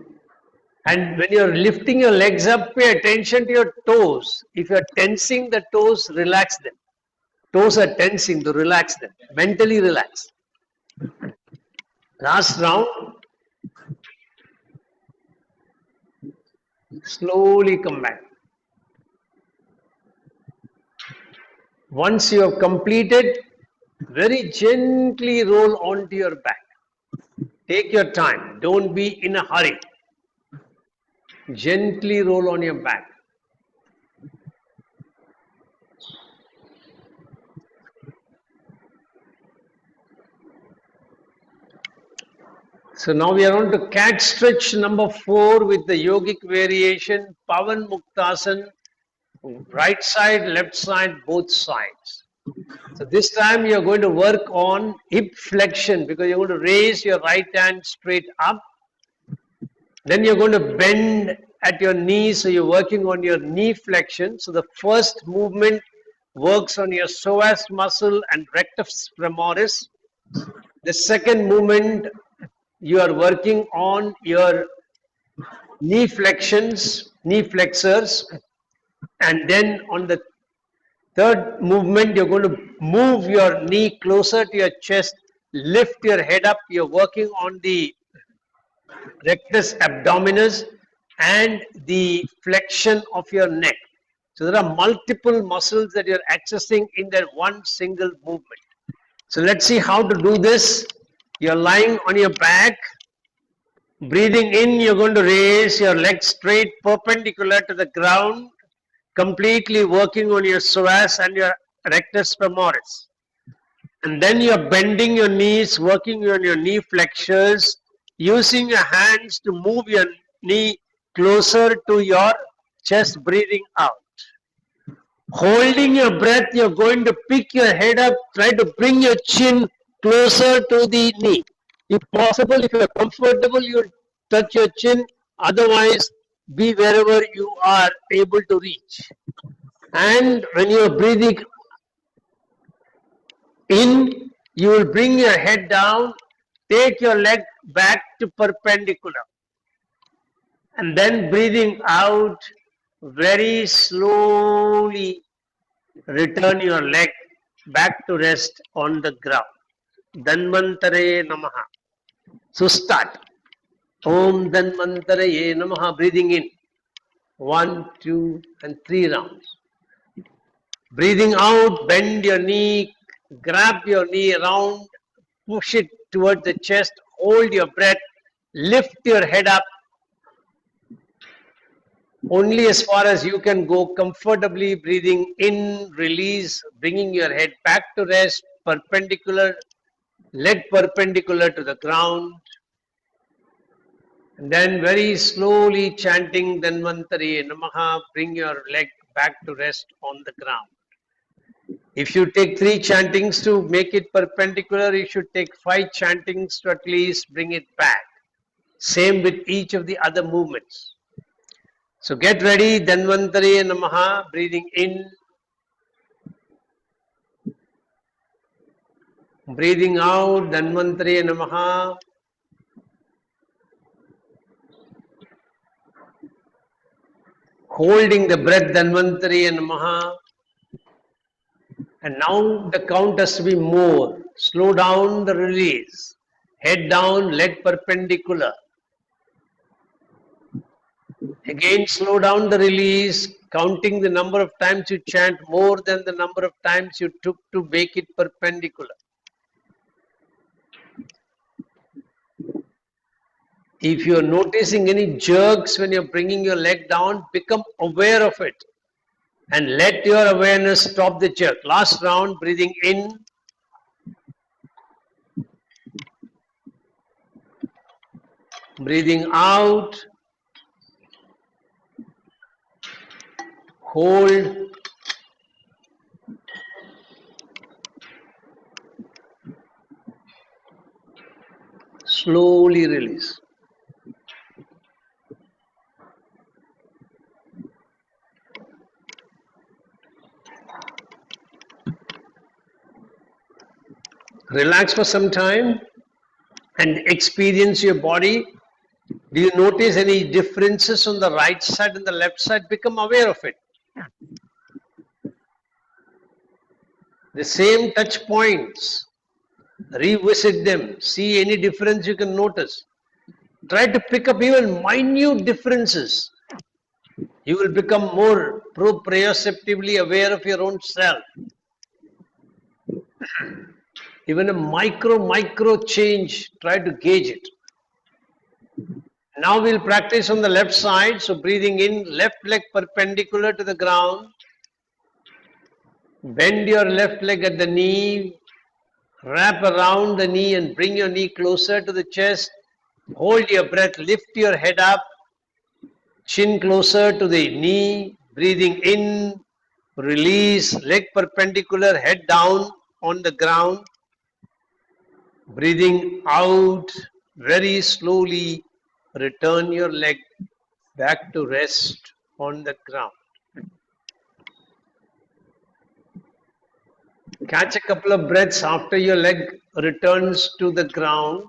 And when you're lifting your legs up, pay attention to your toes. If you're tensing the toes, relax them. Toes are tensing, to relax them. Mentally relax. Last round. Slowly come back. Once you have completed, very gently roll onto your back. Take your time. Don't be in a hurry. Gently roll on your back. So now we are on to cat stretch number 4 with the yogic variation, Pavan Muktasan, right side, left side, both sides. So this time you are going to work on hip flexion because you're going to raise your right hand straight up. Then you're going to bend at your knees, so you're working on your knee flexion. So the first movement works on your psoas muscle and rectus femoris. The second movement, you are working on your knee flexions, knee flexors, and then on the third movement, you're going to move your knee closer to your chest, lift your head up. You're working on the rectus abdominis and the flexion of your neck. So there are multiple muscles that you're accessing in that one single movement. So let's see how to do this. You're lying on your back. Breathing in, you're going to raise your legs straight perpendicular to the ground, completely working on your psoas and your rectus femoris. And then you're bending your knees, working on your knee flexors, using your hands to move your knee closer to your chest, breathing out. Holding your breath, you're going to pick your head up, try to bring your chin closer to the knee. If possible, if you're comfortable, you touch your chin. Otherwise, be wherever you are able to reach. And when you're breathing in, you will bring your head down, take your leg back to perpendicular. And then breathing out, very slowly return your leg back to rest on the ground. Dhanvantare Namaha. So start. Om Dhanvantare Namaha. Breathing in. 1, 2, and 3 rounds. Breathing out, bend your knee, grab your knee around, push it towards the chest, hold your breath, lift your head up. Only as far as you can go, comfortably breathing in, release, bringing your head back to rest, perpendicular, leg perpendicular to the ground. And then very slowly chanting Dhanvantari Namaha, bring your leg back to rest on the ground. If you take 3 chantings to make it perpendicular, you should take 5 chantings to at least bring it back. Same with each of the other movements. So get ready, Dhanvantari Namaha, breathing in, breathing out, Dhanvantari Namaha. Holding the breath, Dhanvantari Namaha. And now the count has to be more. Slow down the release. Head down, leg perpendicular. Again, slow down the release, counting the number of times you chant more than the number of times you took to make it perpendicular. If you are noticing any jerks when you're bringing your leg down, become aware of it and let your awareness stop the jerk. Last round, breathing in. Breathing out. Hold. Slowly release. Relax for some time and experience your body. Do you notice any differences on the right side and the left side? Become aware of it. The same touch points, revisit them, see any difference you can notice. Try to pick up even minute differences. You will become more proprioceptively aware of your own self. Even a micro change, try to gauge it. Now we'll practice on the left side. So breathing in, left leg perpendicular to the ground. Bend your left leg at the knee. Wrap around the knee and bring your knee closer to the chest. Hold your breath, lift your head up. Chin closer to the knee. Breathing in, release, leg perpendicular, head down on the ground. Breathing out, very slowly return your leg back to rest on the ground. Catch a couple of breaths after your leg returns to the ground,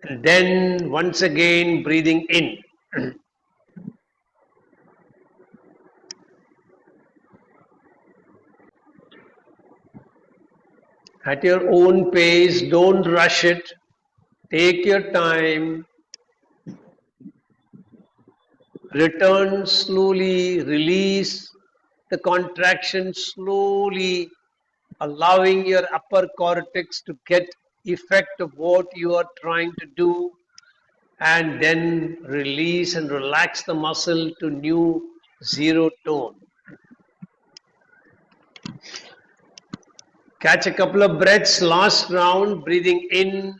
and then once again breathing in. At your own pace, don't rush it. Take your time. Return slowly, release the contraction slowly, allowing your upper cortex to get effect of what you are trying to do, and then release and relax the muscle to new zero tone. Catch a couple of breaths, last round, breathing in.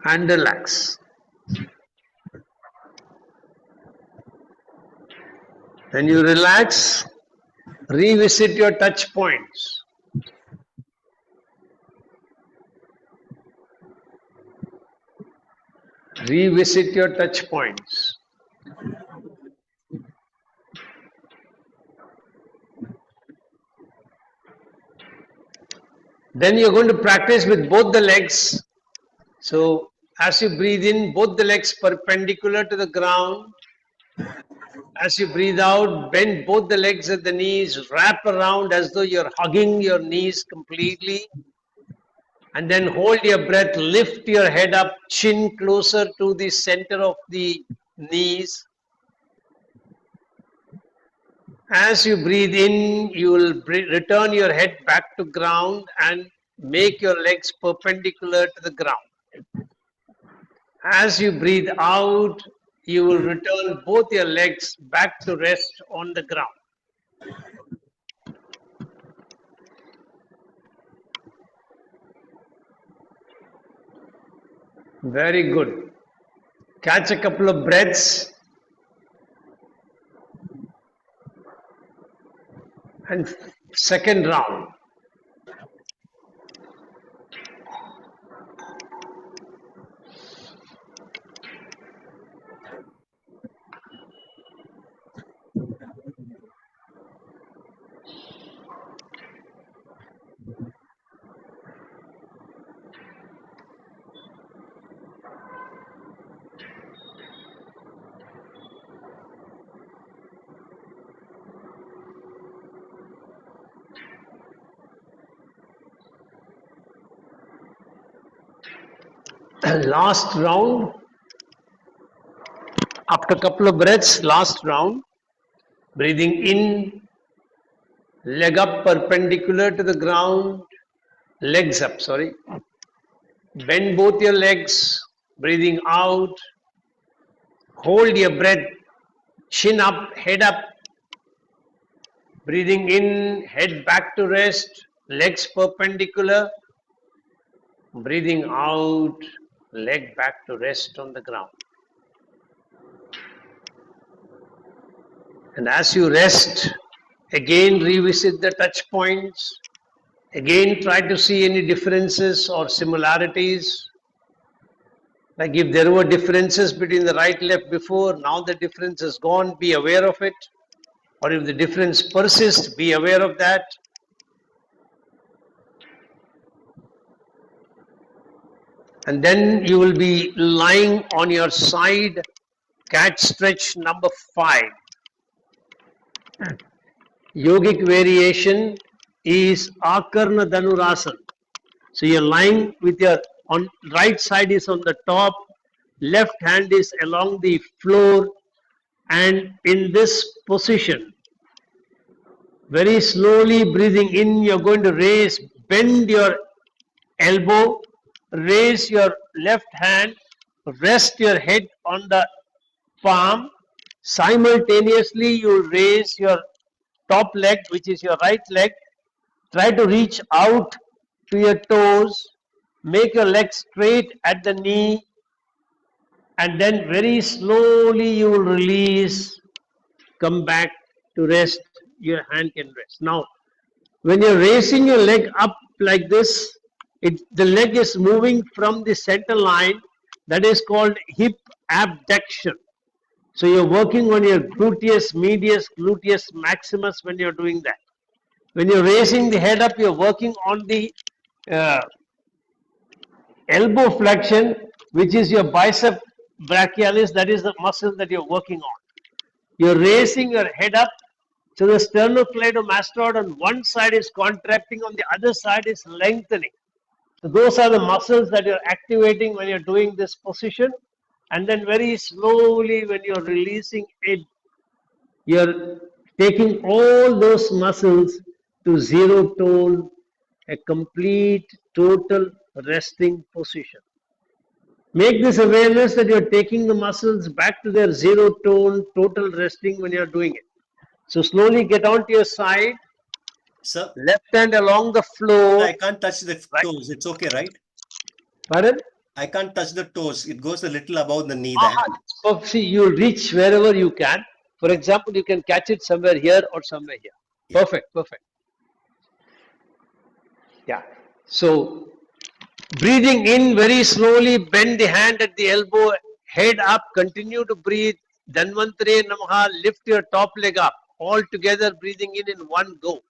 And relax. When you relax, revisit your touch points. Revisit your touch points. Then you're going to practice with both the legs. So as you breathe in, both the legs perpendicular to the ground. As you breathe out, bend both the legs at the knees, wrap around as though you're hugging your knees completely. And then hold your breath, lift your head up, chin closer to the center of the knees. As you breathe in, you will return your head back to ground and make your legs perpendicular to the ground. As you breathe out, you will return both your legs back to rest on the ground. Very good. Catch a couple of breaths. And second round. Last round. After a couple of breaths, last round. Breathing in, leg up perpendicular to the ground, legs up, sorry. Bend both your legs, breathing out. Hold your breath, chin up, head up. Breathing in, head back to rest, legs perpendicular. Breathing out, leg back to rest on the ground. And as you rest, again revisit the touch points. Again try to see any differences or similarities. Like if there were differences between the right left before, now the difference is gone, be aware of it. Or if the difference persists, be aware of that. And then you will be lying on your side, cat stretch number 5. Yogic variation is Akarna Dhanurasana. So you're lying with your on right side is on the top, left hand is along the floor, and in this position, very slowly breathing in, you're going to raise, bend your elbow, raise your left hand, rest your head on the palm. Simultaneously, you raise your top leg, which is your right leg. Try to reach out to your toes. Make your leg straight at the knee, and then very slowly you will release. Come back to rest. Your hand can rest. Now, when you're raising your leg up like this, the leg is moving from the center line. That is called hip abduction. So you're working on your gluteus medius, gluteus maximus when you're doing that. When you're raising the head up, you're working on the uh, elbow flexion, which is your bicep brachialis. That is the muscle that you're working on. You're raising your head up, so the sternocleidomastoid on one side is contracting, on the other side is lengthening. So those are the muscles that you're activating when you're doing this position. And then very slowly, when you're releasing it, you're taking all those muscles to zero tone, a complete, total resting position. Make this awareness that you're taking the muscles back to their zero tone, total resting when you're doing it. So slowly get onto your side, Sir, left hand along the floor. I can't touch the toes. It's okay, right? Pardon? I can't touch the toes. It goes a little above the knee there. So see, you'll reach wherever you can. For example, you can catch it somewhere here or somewhere here. Yeah. Perfect, perfect. Yeah. So breathing in very slowly, bend the hand at the elbow, head up, continue to breathe. Dhanvantare Namaha, lift your top leg up. All together, breathing in one go.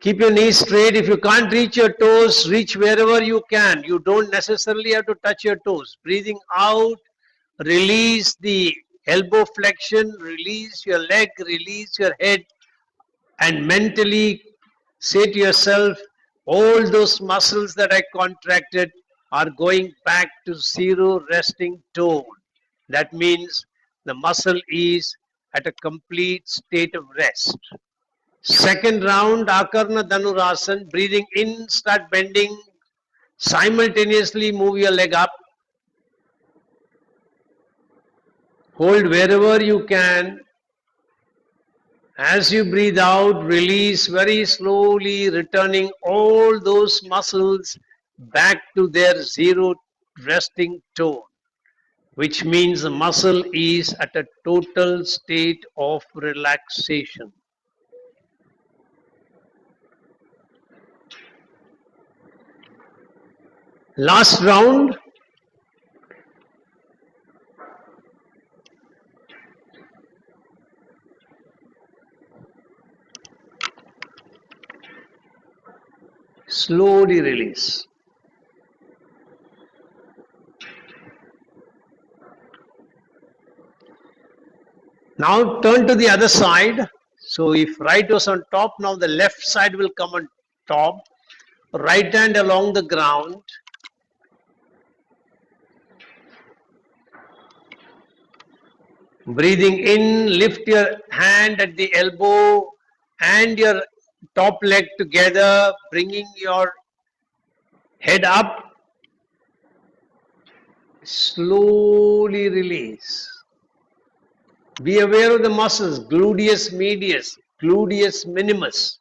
Keep your knees straight. If you can't reach your toes, reach wherever you can. You don't necessarily have to touch your toes. Breathing out, release the elbow flexion, release your leg, release your head, and mentally say to yourself, all those muscles that I contracted are going back to zero resting tone. That means the muscle is at a complete state of rest. Second round, Akarna Dhanurasana. Breathing in, start bending. Simultaneously move your leg up. Hold wherever you can. As you breathe out, release very slowly, returning all those muscles back to their zero resting tone, which means the muscle is at a total state of relaxation. Last round. Slowly release. Now turn to the other side. So if right was on top, now the left side will come on top. Right hand along the ground. Breathing in, lift your hand at the elbow and your top leg together, bringing your head up. Slowly release. Be aware of the muscles, gluteus medius, gluteus minimus,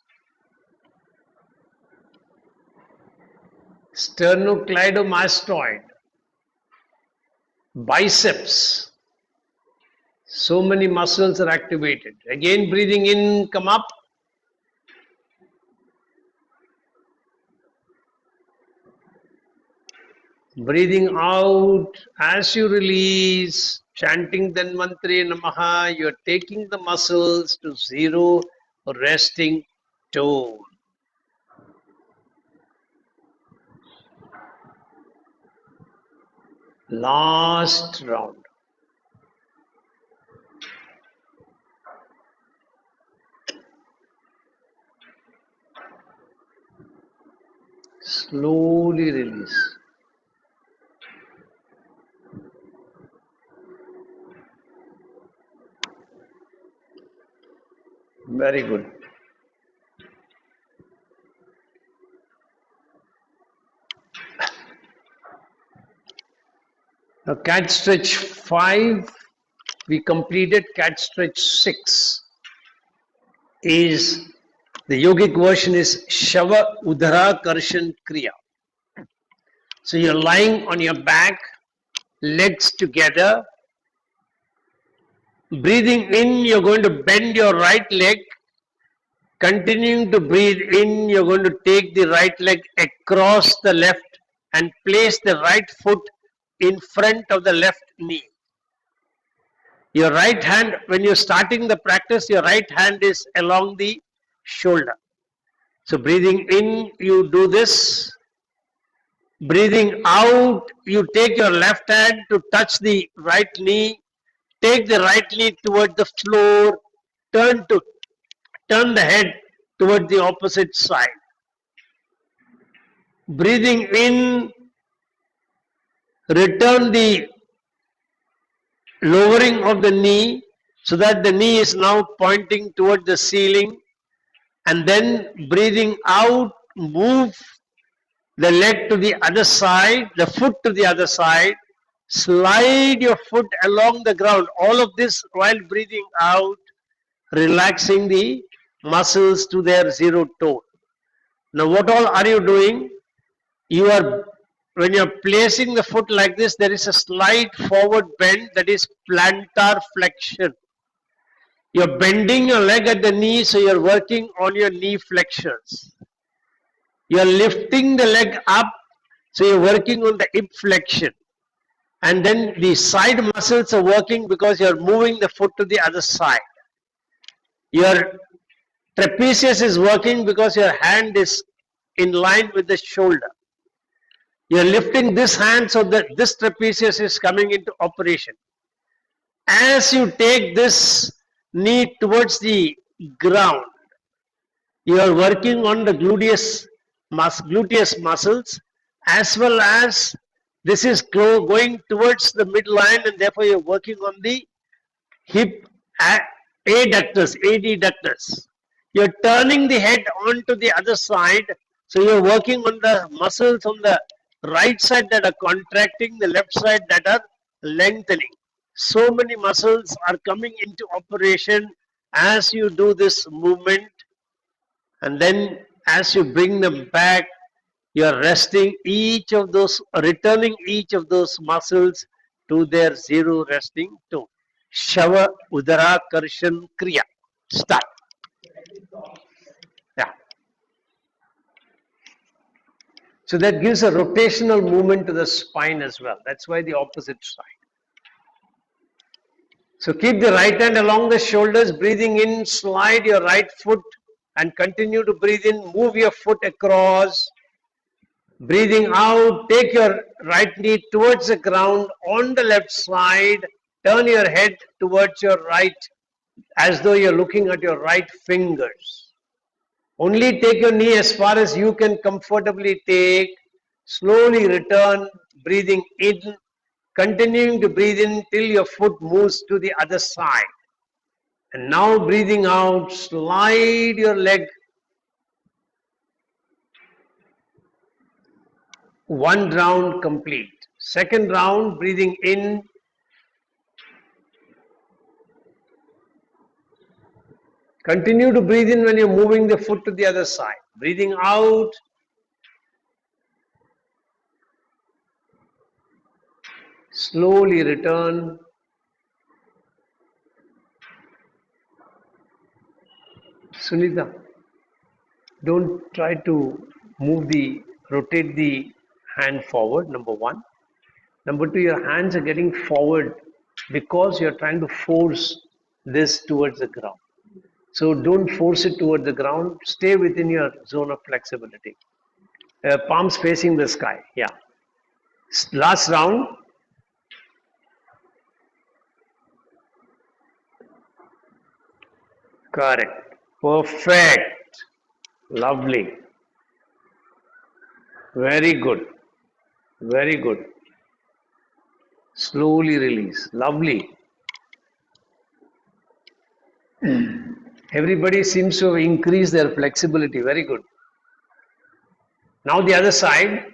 sternocleidomastoid, biceps. So many muscles are activated. Again, breathing in, come up. Breathing out as you release, chanting Dhanvantare Namaha, you are taking the muscles to zero resting tone. Last round. Slowly release. Very good. Now cat stretch 5, we completed. Cat stretch 6 is, the yogic version is Shava Udhara Karshan Kriya. So you're lying on your back, legs together. Breathing in, you're going to bend your right leg. Continuing to breathe in, you're going to take the right leg across the left and place the right foot in front of the left knee. Your right hand, when you're starting the practice, your right hand is along the shoulder. So breathing in, you do this. Breathing out, you take your left hand to touch the right knee. Take the right knee toward the floor. Turn the head toward the opposite side. Breathing in, return the lowering of the knee so that the knee is now pointing toward the ceiling, and then breathing out, move the leg to the other side, the foot to the other side, slide your foot along the ground. All of this while breathing out, relaxing the muscles to their zero tone. Now what all are you doing? You are, when you are placing the foot like this, there is a slight forward bend, that is plantar flexion. You are bending your leg at the knee, so you are working on your knee flexors. You are lifting the leg up, so you are working on the hip flexion. And then the side muscles are working because you are moving the foot to the other side. Your trapezius is working because your hand is in line with the shoulder. You are lifting this hand so that this trapezius is coming into operation. As you take this knee towards the ground, you are working on the gluteus muscles, as well as this is going towards the midline, and therefore you are working on the hip adductors, adductors. You are turning the head onto the other side, so you are working on the muscles on the right side that are contracting, the left side that are lengthening. So many muscles are coming into operation as you do this movement, and then as you bring them back, you are resting each of those, returning each of those muscles to their zero resting tone. Shava Udara Karshan Kriya. Start. Yeah. So that gives a rotational movement to the spine as well. That's why the opposite side. So keep the right hand along the shoulders, breathing in, slide your right foot and continue to breathe in, move your foot across. Breathing out, take your right knee towards the ground on the left side, turn your head towards your right as though you're looking at your right fingers. Only take your knee as far as you can comfortably take. Slowly return, breathing in, continuing to breathe in till your foot moves to the other side. And now breathing out, slide your leg. One round complete. Second round, breathing in. Continue to breathe in when you're moving the foot to the other side. Breathing out. Slowly return. Sunita, don't try to rotate the hand forward, number one. Number two, your hands are getting forward because you're trying to force this towards the ground. So don't force it toward the ground. Stay within your zone of flexibility. Palms facing the sky. Yeah. Last round. Correct. Perfect. Lovely. Very good. Very good. Slowly release. Lovely. Everybody seems to have increased their flexibility. Very good. Now the other side.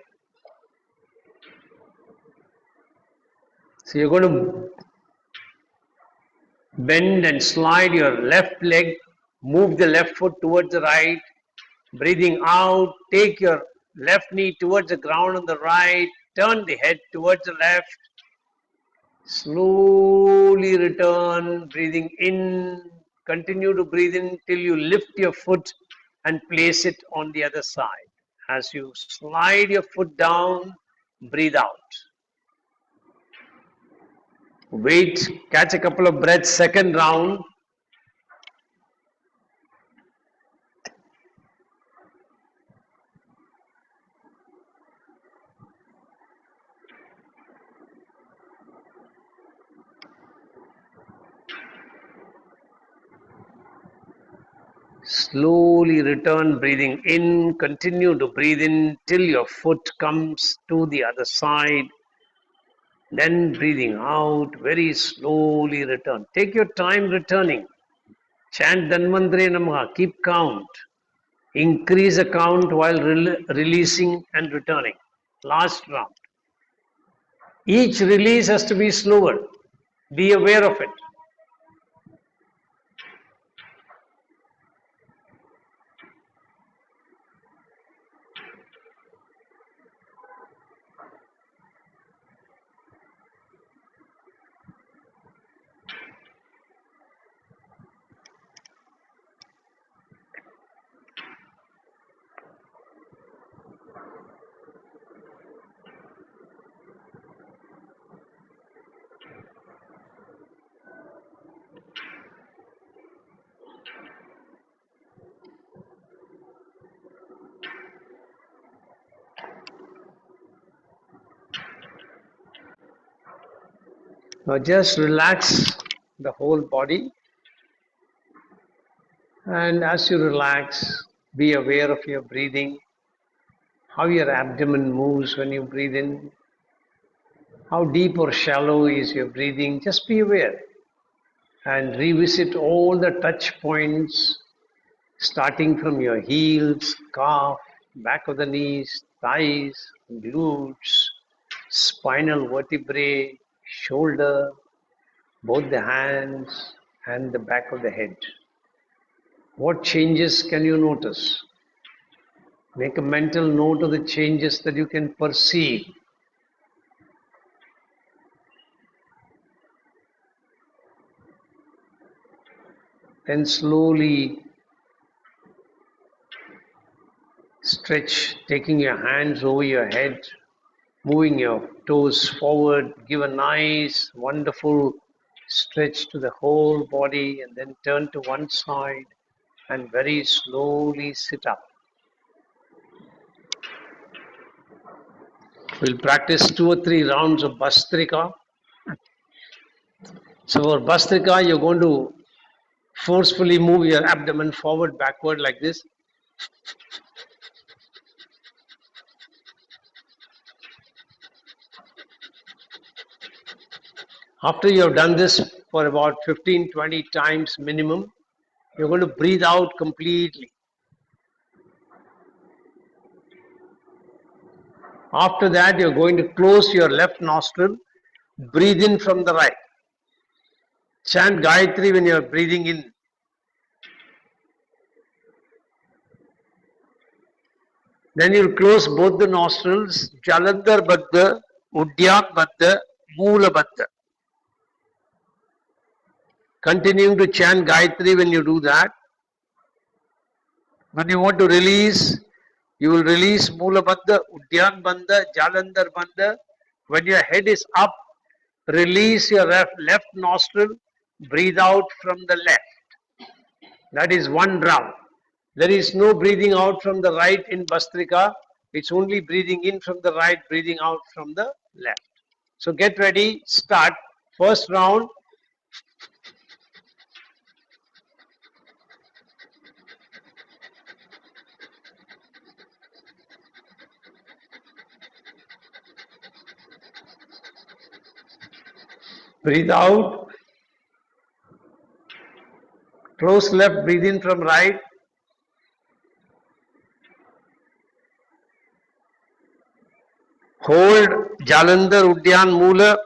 So you're going to bend and slide your left leg, move the left foot towards the right, breathing out, take your left knee towards the ground on the right, turn the head towards the left, slowly return, breathing in, continue to breathe in till you lift your foot and place it on the other side. As you slide your foot down, breathe out. Wait, catch a couple of breaths, second round. Slowly return, breathing in, continue to breathe in till your foot comes to the other side. Then breathing out, very slowly return. Take your time returning. Chant Dhanvantri Namaha, keep count. Increase the count while releasing and returning. Last round. Each release has to be slower. Be aware of it. Now just relax the whole body, and as you relax, be aware of your breathing, how your abdomen moves when you breathe in, how deep or shallow is your breathing. Just be aware and revisit all the touch points starting from your heels, calf, back of the knees, thighs, glutes, spinal vertebrae, shoulder, both the hands and the back of the head. What changes can you notice? Make a mental note of the changes that you can perceive. Then slowly stretch, taking your hands over your head, moving your toes forward. Give a nice, wonderful stretch to the whole body, and then turn to one side and very slowly sit up. We'll practice 2 or 3 rounds of Bhastrika. So for Bhastrika, you're going to forcefully move your abdomen forward, backward like this. After you have done this for about 15-20 times minimum, you're going to breathe out completely. After that, you're going to close your left nostril, breathe in from the right. Chant Gayatri when you're breathing in. Then you'll close both the nostrils, Jalandhar Baddha, Udyan Baddha, Moola Baddha. Continuing to chant Gayatri when you do that. When you want to release, you will release Moola Baddha, Udyan Bandha, Jalandhar Bandha. When your head is up, release your left nostril, breathe out from the left. That is one round. There is no breathing out from the right in Bhastrika. It's only breathing in from the right, breathing out from the left. So get ready, start. First round. Breathe out. Close left, breathe in from right. Hold Jalandhar Udyan Moola.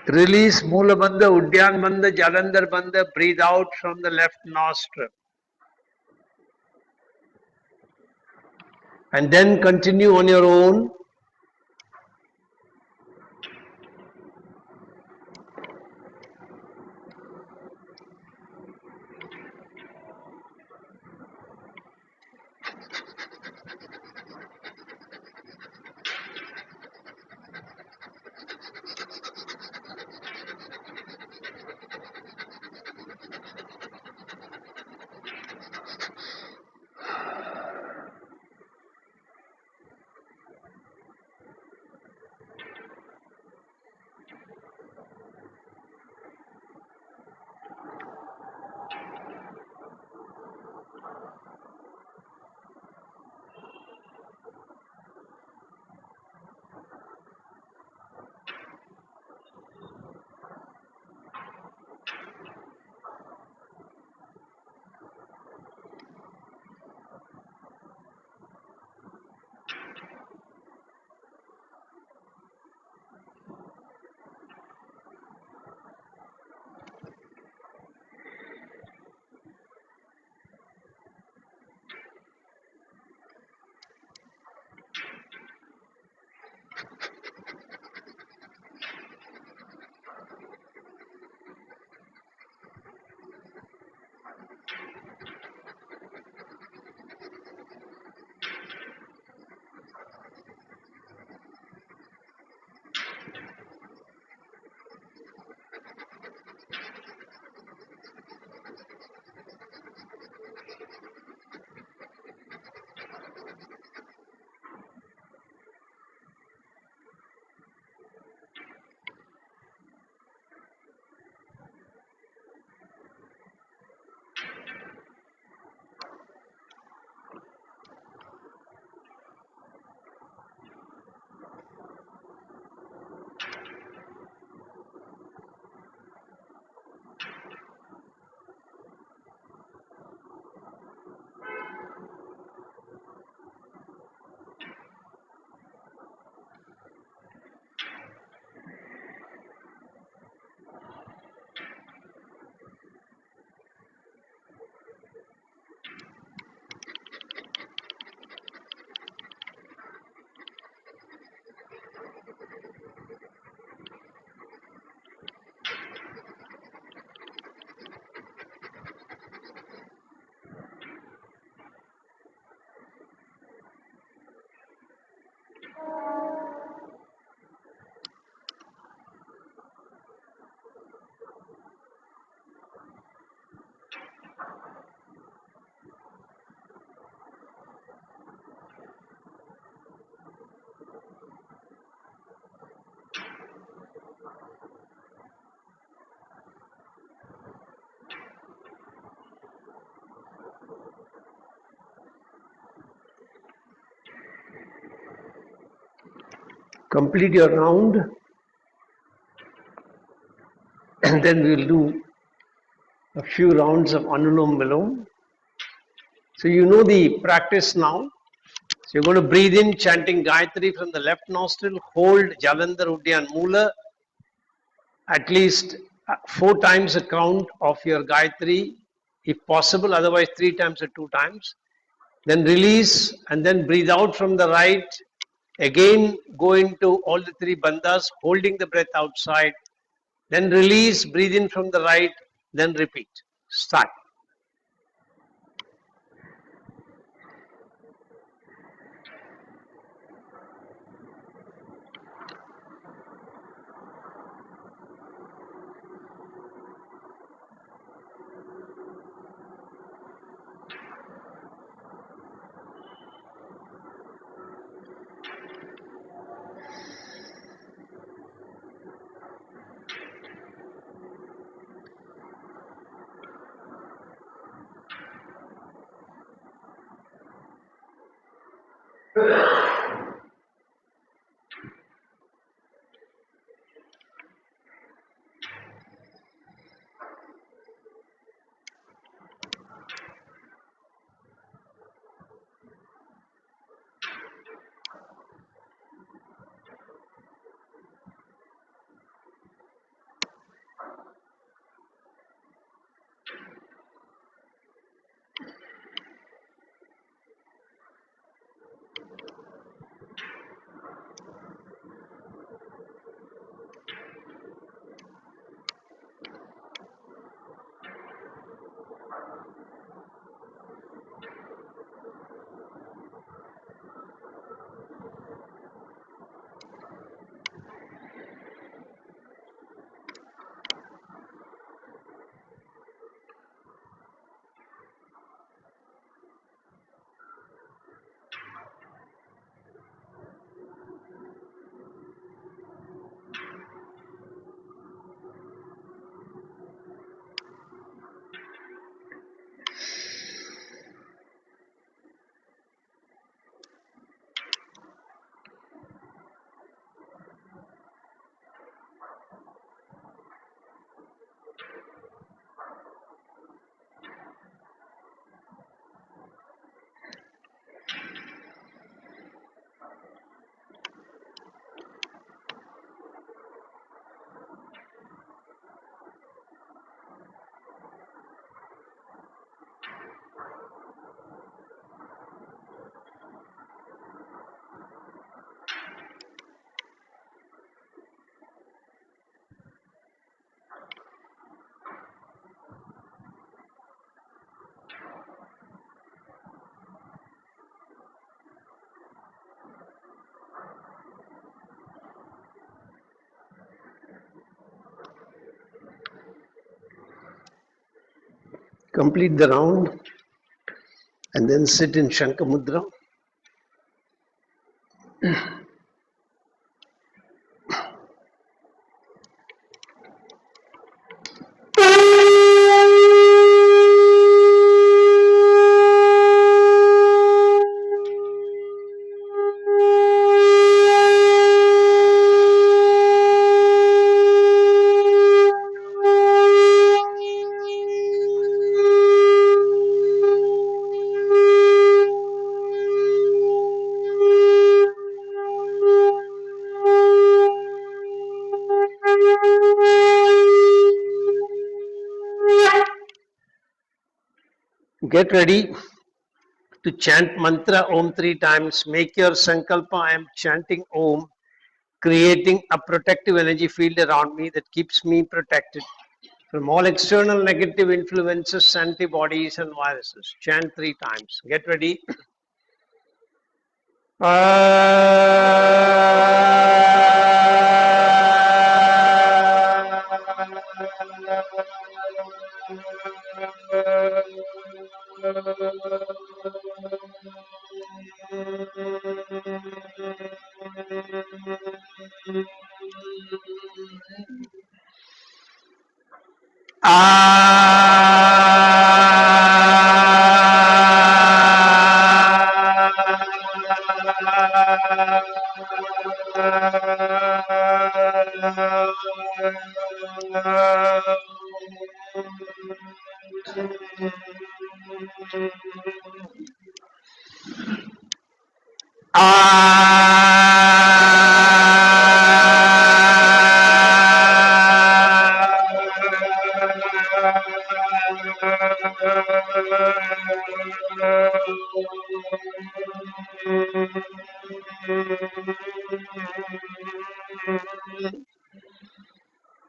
Release Moola Bandha, Udyan Bandha, Jalandhar Bandha. Breathe out from the left nostril. And then continue on your own. Complete your round. And then we will do a few rounds of Anulom Vilom. So you know the practice now. So you're going to breathe in, chanting Gayatri from the left nostril, hold Jalandhar Udyan Moola, at least 4 times the count of your Gayatri, if possible, otherwise 3 times or 2 times. Then release and then breathe out from the right. Again, go into all the 3 bandhas, holding the breath outside. Then release, breathe in from the right, then repeat. Start. Complete the round and then sit in Shankamudra. Get ready to chant mantra Om 3 times. Make your sankalpa. I am chanting Om, creating a protective energy field around me that keeps me protected from all external negative influences, antibodies, and viruses. Chant 3 times. Get ready.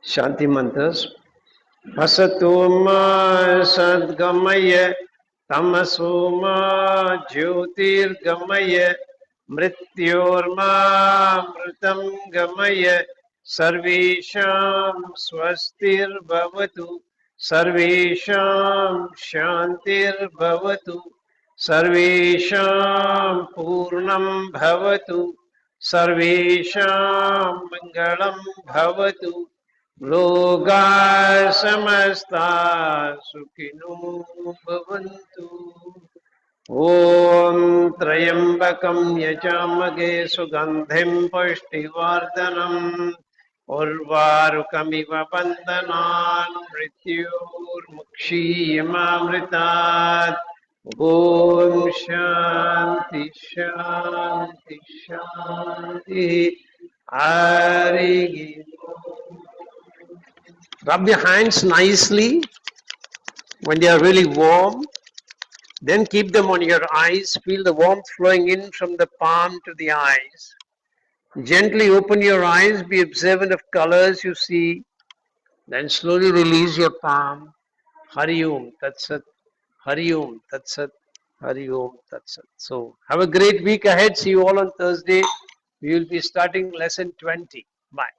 Shanti mantras. Asatoma sadgamaya tamasoma jyotirgamaya mrityorma mritam gamaya sarvesham swastir bhavatu sarvesham shantir bhavatu sarvesham purnam bhavatu sarvesham mangalam bhavatu लोका समस्ता सुखिनो भवन्तु ॐ त्र्यम्बकं यजामहे सुगन्धिं पुष्टिवर्धनम् उर्वारुकमिव बन्धनान् मृत्योर्मुक्षीयमामृतात् ॐ शान्ति शान्ति शान्तिः हरिः Rub your hands nicely when they are really warm. Then keep them on your eyes. Feel the warmth flowing in from the palm to the eyes. Gently open your eyes. Be observant of colors you see. Then slowly release your palm. Hari Om Tat Sat. Hari Om Tat Sat. Hari Om Tat Sat. So have a great week ahead. See you all on Thursday. We will be starting lesson 20. Bye.